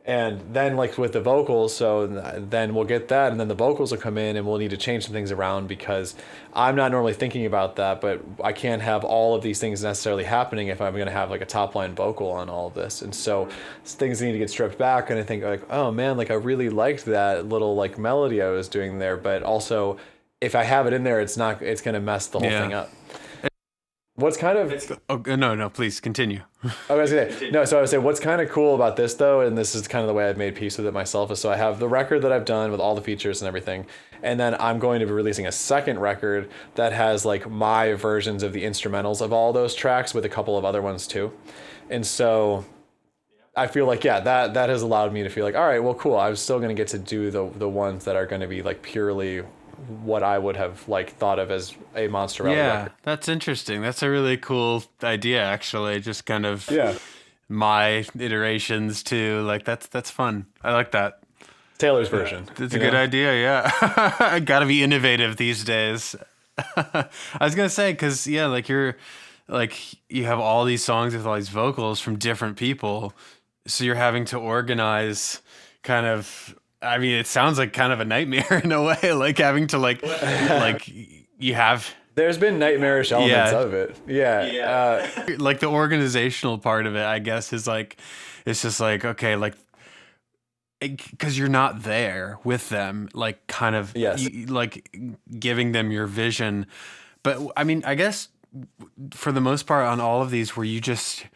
And then like with the vocals, so then we'll get that, and then the vocals will come in, and we'll need to change some things around because I'm not normally thinking about that, but I can't have all of these things necessarily happening if I'm going to have like a top line vocal on all of this. And so things need to get stripped back, and I think like, oh man, like I really liked that little like melody I was doing there, but also if I have it in there, it's going to mess the whole thing up. What's kind of... no, please continue. I was gonna say, no, so I would say what's kind of cool about this though, and this is kind of the way I've made peace with it myself, is so I have the record that I've done with all the features and everything, and then I'm going to be releasing a second record that has like my versions of the instrumentals of all those tracks with a couple of other ones too. And so I feel like, that has allowed me to feel like, all right, well, cool. I'm still going to get to do the ones that are going to be like purely what I would have like thought of as a Monster Rally record. That's interesting. That's a really cool idea, actually. Just kind of my iterations too. Like that's fun. I like that. Taylor's version. It's a good idea. Yeah, I gotta be innovative these days. I was gonna say, because like you have all these songs with all these vocals from different people, so you're having to organize kind of I mean, it sounds like kind of a nightmare in a way, like having to like you have. There's been nightmarish elements of it. Yeah. Like the organizational part of it, I guess, is like, it's just like, okay, like, because you're not there with them, like kind of like giving them your vision. But I mean, I guess for the most part on all of these, were you just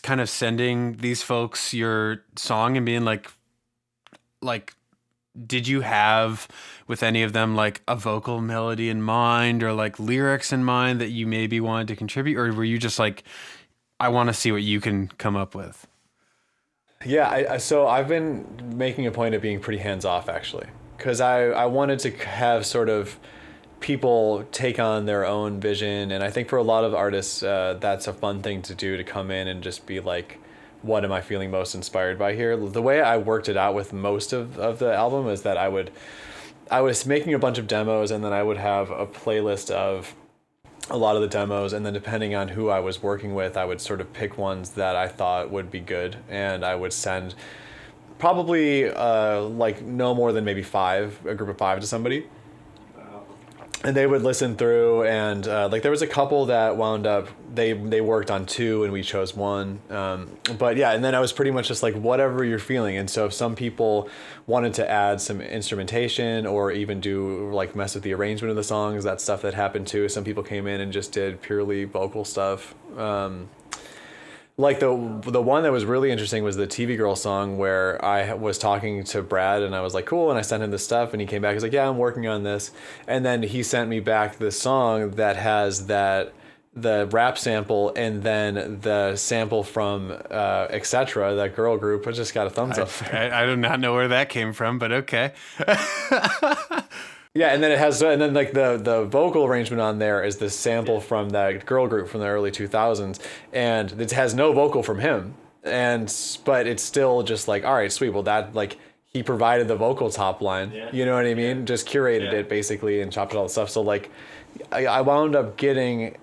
kind of sending these folks your song and being like, did you have with any of them like a vocal melody in mind or like lyrics in mind that you maybe wanted to contribute? Or were you just like, I want to see what you can come up with? Yeah, so I've been making a point of being pretty hands-off, actually, because I wanted to have sort of people take on their own vision, and I think for a lot of artists, that's a fun thing to do, to come in and just be like, what am I feeling most inspired by here? The way I worked it out with most of the album is that I was making a bunch of demos, and then I would have a playlist of a lot of the demos, and then depending on who I was working with, I would sort of pick ones that I thought would be good, and I would send probably like no more than maybe a group of 5 to somebody. And they would listen through, and like there was a couple that wound up, they worked on 2 and we chose 1. But yeah, and then I was pretty much just like, whatever you're feeling. And so if some people wanted to add some instrumentation or even do like mess with the arrangement of the songs, that's stuff that happened too. Some people came in and just did purely vocal stuff. Like the one that was really interesting was the TV Girl song, where I was talking to Brad and I was like, cool, and I sent him this stuff, and he came back, he's like, yeah, I'm working on this, and then he sent me back this song that has the rap sample and then the sample from etc., that girl group. I just got a thumbs up. I do not know where that came from, but okay. Yeah, and then it has, and then like the vocal arrangement on there is the sample from that girl group from the early 2000s, and it has no vocal from him, but it's still just like, all right, sweet. Well, that, like, he provided the vocal top line, you know what I mean? Just curated it basically and chopped it all the stuff. So like, I wound up getting,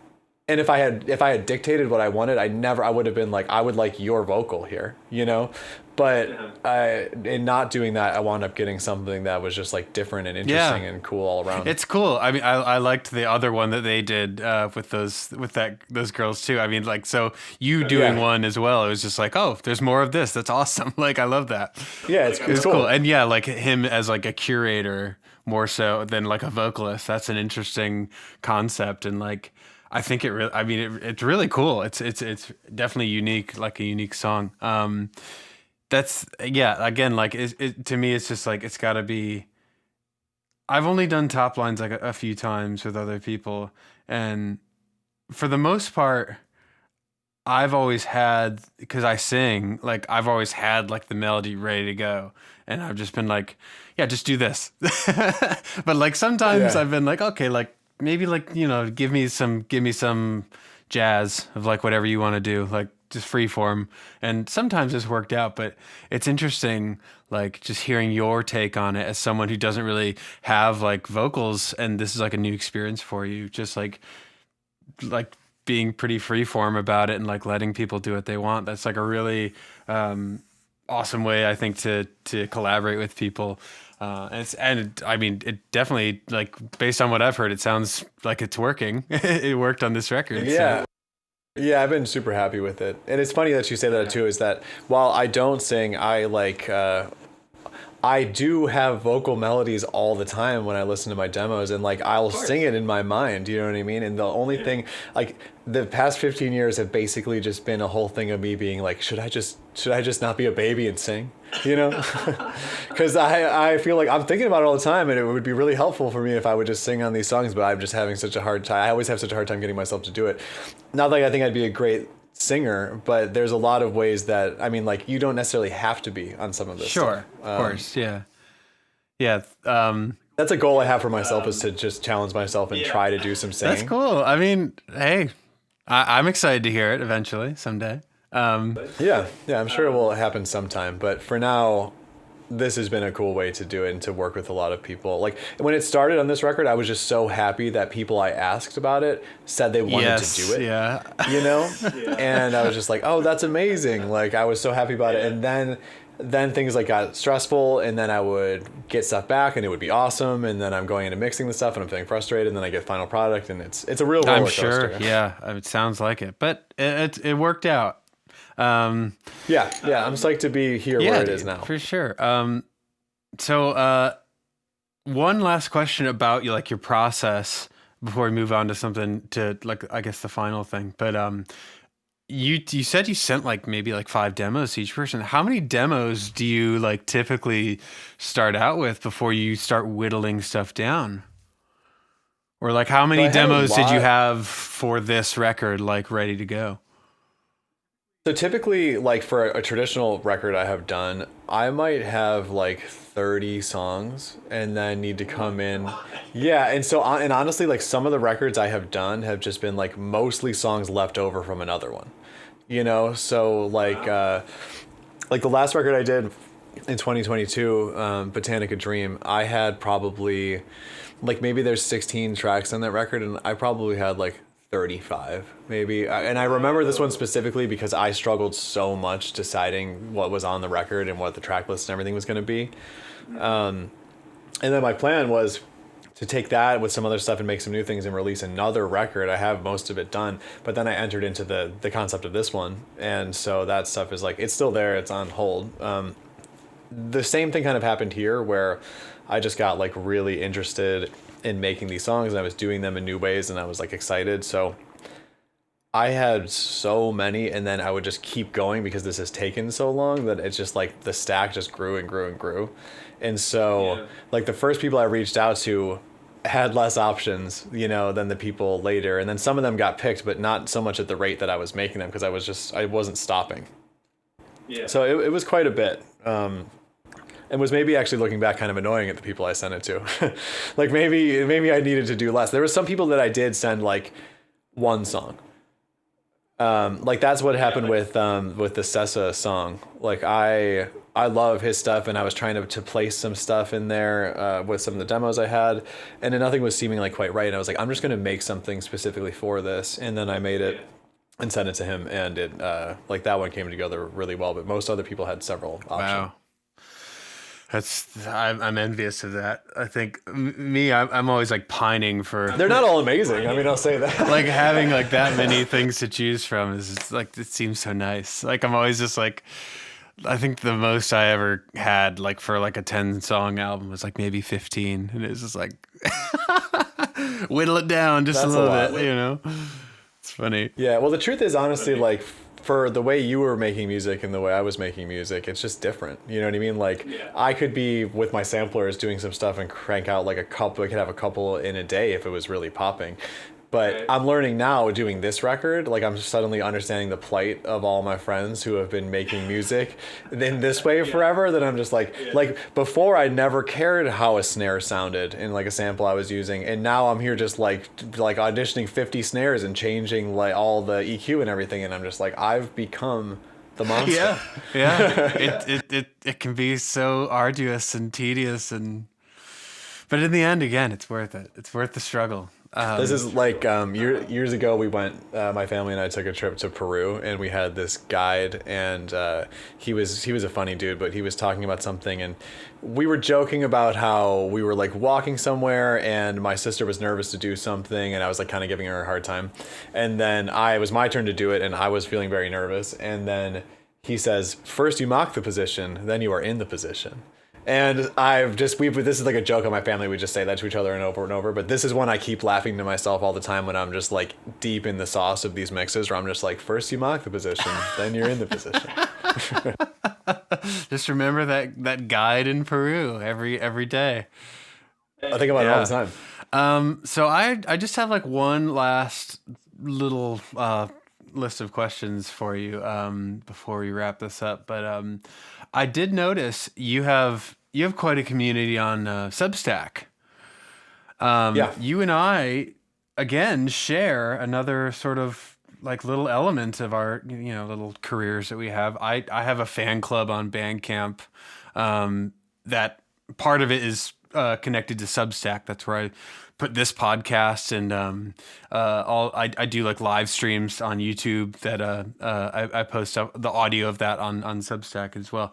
and if I had dictated what I wanted, I would have been like, I would like your vocal here, you know. But in not doing that, I wound up getting something that was just like different and interesting and cool all around. It's cool. I mean, I liked the other one that they did with those girls too. I mean, like, so you doing one as well. It was just like, oh, there's more of this. That's awesome. Like, I love that. Yeah, it's cool. And yeah, like him as like a curator more so than like a vocalist. That's an interesting concept, and like, I think it really. I mean, it's really cool. It's definitely unique, like a unique song. That's, yeah, again, like, to me, it's just like, it's got to be, I've only done top lines like a few times with other people, and for the most part, I've always had, because I sing, like, I've always had like the melody ready to go, and I've just been like, yeah, just do this. But like sometimes I've been like, okay, like maybe like, you know, give me some jazz of like whatever you want to do, like just free form. And sometimes it's worked out, but it's interesting, like just hearing your take on it as someone who doesn't really have like vocals, and this is like a new experience for you, just like being pretty free form about it and like letting people do what they want. That's like a really awesome way, I think, to collaborate with people. And I mean, it definitely, like, based on what I've heard, it sounds like it's working. It worked on this record. Yeah. So. Yeah, I've been super happy with it. And it's funny that you say that too, is that while I don't sing, I do have vocal melodies all the time when I listen to my demos, and like I'll sing it in my mind, you know what I mean? And the only thing, like, the past 15 years have basically just been a whole thing of me being like, should I just not be a baby and sing, you know? Because I feel like I'm thinking about it all the time, and it would be really helpful for me if I would just sing on these songs, but I'm just having such a hard time. I always have such a hard time getting myself to do it. Not like I think I'd be a great singer, but there's a lot of ways that, I mean, like, you don't necessarily have to be on some of this stuff. Of course, yeah. That's a goal I have for myself, is to just challenge myself and try to do some singing. That's cool. I mean, hey, I'm excited to hear it eventually, someday. Yeah, I'm sure it will happen sometime, but for now, this has been a cool way to do it and to work with a lot of people. Like, when it started on this record, I was just so happy that people I asked about it said they wanted to do it. Yeah. You know? And I was just like, oh, that's amazing. Like, I was so happy about it. And then then things like got stressful, and then I would get stuff back and it would be awesome, and then I'm going into mixing the stuff and I'm feeling frustrated, and then I get final product, and it's a real roller coaster. I'm sure. Yeah, it sounds like it, but it worked out. I'm psyched to be here where it is now. For sure. So one last question about your process before we move on to something to I guess the final thing. But you said you sent maybe 5 demos to each person. How many demos do you typically start out with before you start whittling stuff down? Or how many demos did you have for this record ready to go? So typically, for a traditional record I have done, I might have 30 songs and then need to come in. Yeah, and so and honestly, some of the records I have done have just been mostly songs left over from another one. So the last record I did in 2022, Botanica Dream, I had probably maybe there's 16 tracks on that record, and I probably had 35 maybe. And I remember this one specifically because I struggled so much deciding what was on the record and what the track list and everything was going to be. And then my plan was to take that with some other stuff and make some new things and release another record. I have most of it done, but then I entered into the concept of this one. And so that stuff is it's still there. It's on hold. The same thing kind of happened here where I just got really interested in making these songs, and I was doing them in new ways, and I was excited. So I had so many, and then I would just keep going because this has taken so long that it's just the stack just grew and grew and grew. And so the first people I reached out to had less options, than the people later. And then some of them got picked, but not so much at the rate that I was making them because I wasn't stopping. Yeah. So it was quite a bit. And was maybe actually looking back kind of annoying at the people I sent it to. Maybe I needed to do less. There were some people that I did send one song. That's what happened with the Sessa song. I love his stuff, and I was trying to place some stuff in there with some of the demos I had, and then nothing was seeming quite right. And I was I'm just going to make something specifically for this, and then I made it and sent it to him, and it that one came together really well. But most other people had several options. Wow. I'm envious of that. I think I'm always pining for. They're not all amazing. I mean, I'll say that. Having that many things to choose from is it seems so nice. I'm always just I think the most I ever had for a 10-song album was maybe 15, and it's just whittle it down just a little bit. It's funny. Yeah. Well, the truth is, honestly, for the way you were making music and the way I was making music, it's just different. You know what I mean? I could be with my samplers doing some stuff and crank out a couple. I could have a couple in a day if it was really popping. But I'm learning now doing this record, I'm suddenly understanding the plight of all my friends who have been making music in this way forever, that I'm just before I never cared how a snare sounded in a sample I was using. And now I'm here just auditioning 50 snares and changing all the EQ and everything. And I'm just I've become the monster. Yeah. It can be so arduous and tedious, but in the end, again, it's worth it. It's worth the struggle. This is years ago we went, my family and I took a trip to Peru, and we had this guide, and he was a funny dude, but he was talking about something, and we were joking about how we were walking somewhere, and my sister was nervous to do something, and I was kind of giving her a hard time, and then it was my turn to do it, and I was feeling very nervous, and then he says, first you mock the position, then you are in the position. And this is a joke on my family. We just say that to each other and over. But this is one I keep laughing to myself all the time when I'm just deep in the sauce of these mixes, where I'm just first you mock the position, then you're in the position. Just remember that guide in Peru every day. I think about it all the time. So I just have one last little list of questions for you before we wrap this up. But I did notice you have quite a community on Substack. You and I, again, share another sort of little element of our little careers that we have. I have a fan club on Bandcamp that part of it is connected to Substack. That's where I put this podcast, and I do like live streams on YouTube that I post up the audio of that on Substack as well.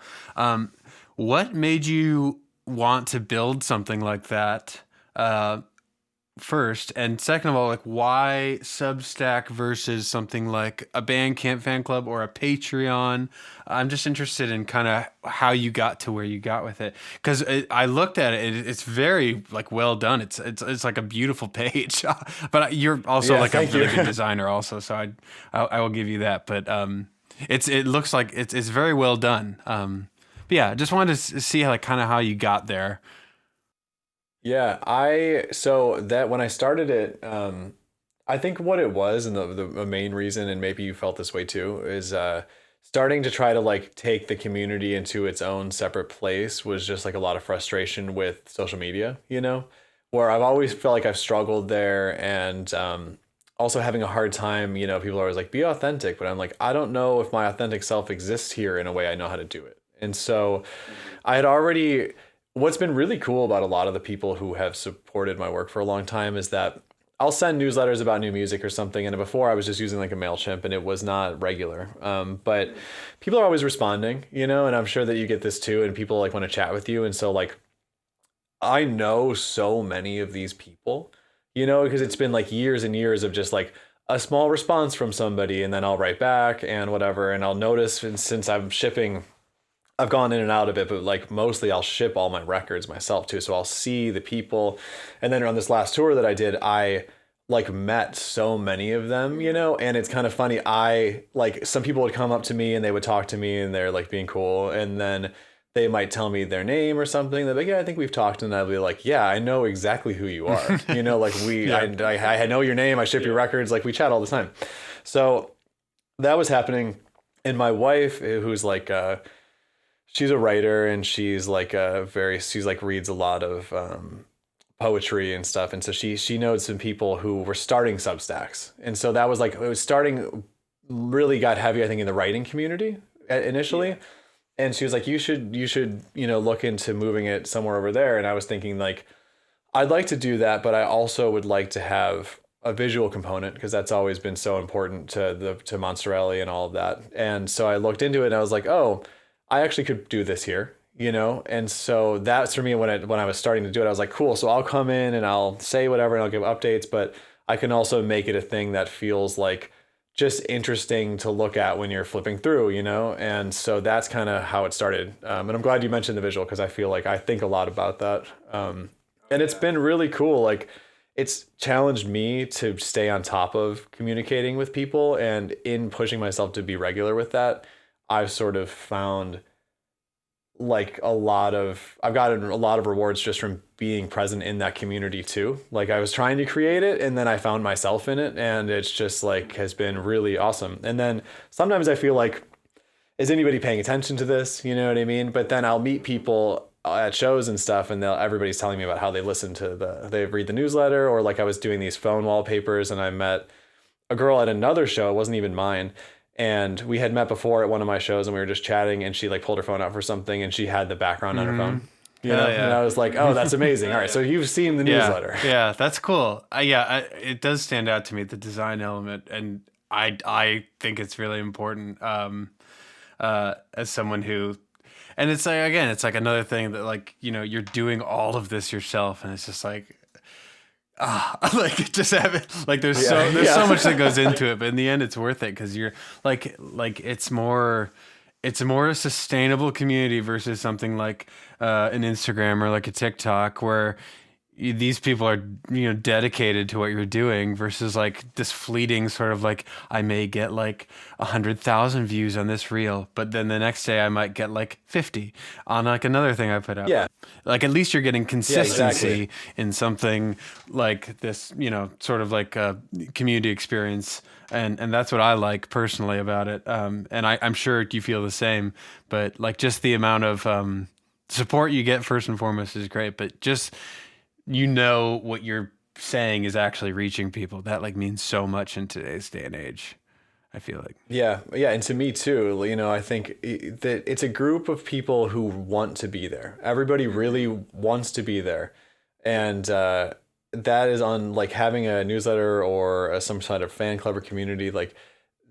What made you want to build something like that? First, and second of all, like, why Substack versus something like a Bandcamp fan club or a Patreon? I'm just interested in kind of how you got to where you got with it, because I looked at it. It's very like well done. It's like a beautiful page. But you're also like a really good designer, also. So I will give you that. But it looks like it's very well done. But yeah, just wanted to see how you got there. Yeah, so that when I started it, I think what it was, and the main reason, and maybe you felt this way too, is starting to try to like take the community into its own separate place was just like a lot of frustration with social media, where I've always felt like I've struggled there, and also having a hard time, people are always like, be authentic, but I'm like, I don't know if my authentic self exists here in a way I know how to do it. And so I had already... What's been really cool about a lot of the people who have supported my work for a long time is that I'll send newsletters about new music or something. And before I was just using like a MailChimp, and it was not regular. But people are always responding, and I'm sure that you get this too. And people like want to chat with you. And so like, I know so many of these people, because it's been like years and years of just like a small response from somebody, and then I'll write back and whatever. And I'll notice, and since I'm shipping, I've gone in and out of it, but like mostly I'll ship all my records myself too. So I'll see the people. And then on this last tour that I did, I like met so many of them, and it's kind of funny. Some people would come up to me and they would talk to me, and they're like being cool. And then they might tell me their name or something. They're like, yeah, I think we've talked. And I'll be like, yeah, I know exactly who you are. Like I know your name. I ship your records. Like we chat all the time. So that was happening. And my wife, who's like, she's a writer, and she's like reads a lot of poetry and stuff. And so she knows some people who were starting Substacks. And so that was like, it was starting, really got heavy, I think, in the writing community initially. Yeah. And she was like, you should, look into moving it somewhere over there. And I was thinking like, I'd like to do that, but I also would like to have a visual component, because that's always been so important to Monsterelli and all of that. And so I looked into it, and I was like, oh, I actually could do this here, And so that's for me, when I was starting to do it, I was like, cool. So I'll come in and I'll say whatever, and I'll give updates, but I can also make it a thing that feels like just interesting to look at when you're flipping through, And so that's kind of how it started. And I'm glad you mentioned the visual, because I feel like I think a lot about that. And it's been really cool. Like, it's challenged me to stay on top of communicating with people, and in pushing myself to be regular with that, I've sort of found like I've gotten a lot of rewards just from being present in that community too. Like, I was trying to create it, and then I found myself in it, and it's just like has been really awesome. And then sometimes I feel like, is anybody paying attention to this? You know what I mean? But then I'll meet people at shows and stuff, and everybody's telling me about how they listen to they read the newsletter, or like I was doing these phone wallpapers, and I met a girl at another show. It wasn't even mine. And we had met before at one of my shows, and we were just chatting, and she like pulled her phone out for something, and she had the background on her phone. Yeah. And I was like, oh, that's amazing. All right. So you've seen the newsletter. Yeah, that's cool. It does stand out to me, the design element. And I think it's really important as someone who, and it's like, again, it's like another thing that like, you're doing all of this yourself, and it's just like, like just have it, like there's so much that goes into it, but in the end it's worth it, because you're like it's more a sustainable community versus something like an Instagram or like a TikTok, where these people are dedicated to what you're doing, versus like this fleeting sort of like, I may get like 100,000 views on this reel, but then the next day I might get like 50 on like another thing I put out. Yeah, like at least you're getting consistency in something like this, sort of like a community experience, and that's what I like personally about it. And I'm sure you feel the same, but like just the amount of support you get first and foremost is great, but just what you're saying is actually reaching people. That like means so much in today's day and age. I feel like. Yeah. And to me too, I think that it's a group of people who want to be there. Everybody really wants to be there. And that is on like having a newsletter or some sort of fan club or community. Like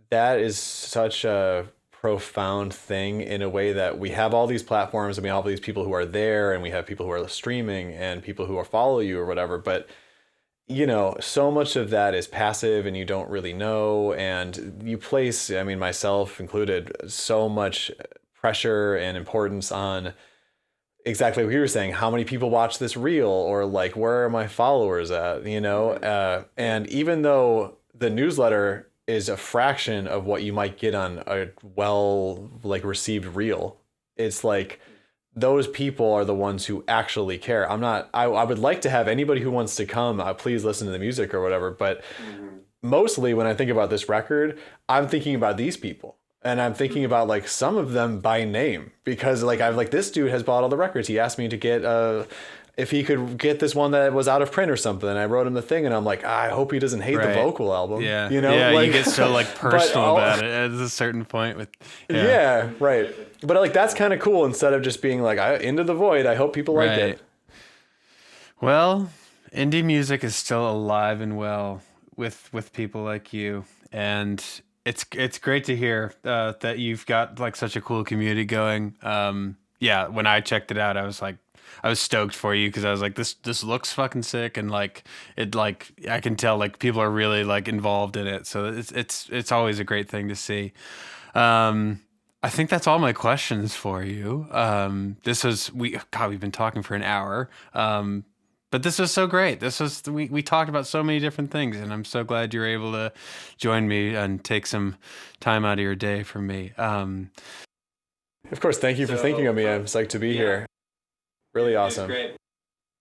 that is such a profound thing in a way that we have all these platforms and we have all these people who are there and we have people who are streaming and people who are follow you or whatever. But so much of that is passive and you don't really know, and you place, myself included, so much pressure and importance on exactly what you were saying. How many people watch this reel, or like, where are my followers at, and even though the newsletter is a fraction of what you might get on a received reel, it's like, those people are the ones who actually care. I would like to have anybody who wants to come, please listen to the music or whatever. But mostly when I think about this record, I'm thinking about these people. And I'm thinking about like some of them by name, because like this dude has bought all the records. He asked me to get if he could get this one that was out of print or something. And I wrote him the thing, and I'm like, I hope he doesn't hate the vocal album. Yeah. Yeah, you get so like personal about it at a certain point with. Yeah, right. But like that's kind of cool, instead of just being like, Into the Void, I hope people like it. Well, indie music is still alive and well with people like you, and it's great to hear that you've got like such a cool community going. When I checked it out, I was stoked for you, because I was like, this looks fucking sick, and like it, like I can tell like people are really like involved in it. So it's always a great thing to see. I think that's all my questions for you. We've been talking for an hour. But this was so great. We talked about so many different things, and I'm so glad you're able to join me and take some time out of your day for me. Of course, thank you for thinking of me. I'm psyched to be here. Really awesome. Great.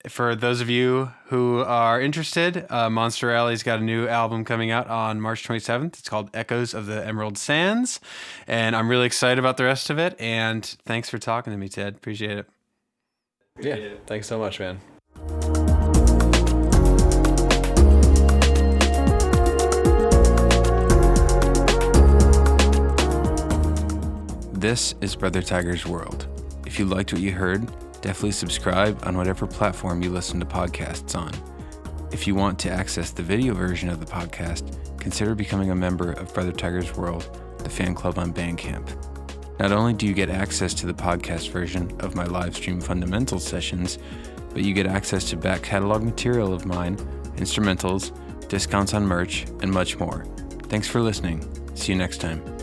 For those of you who are interested, Monster Alley's got a new album coming out on March 27th. It's called Echoes of the Emerald Sands, and I'm really excited about the rest of it. And thanks for talking to me, Ted. Appreciate it. Yeah, thanks so much, man. This is Brothertiger's World. If you liked what you heard, definitely subscribe on whatever platform you listen to podcasts on. If you want to access the video version of the podcast, consider becoming a member of Brothertiger's World, the fan club on Bandcamp. Not only do you get access to the podcast version of my live stream fundamentals sessions, but you get access to back catalog material of mine, instrumentals, discounts on merch, and much more. Thanks for listening. See you next time.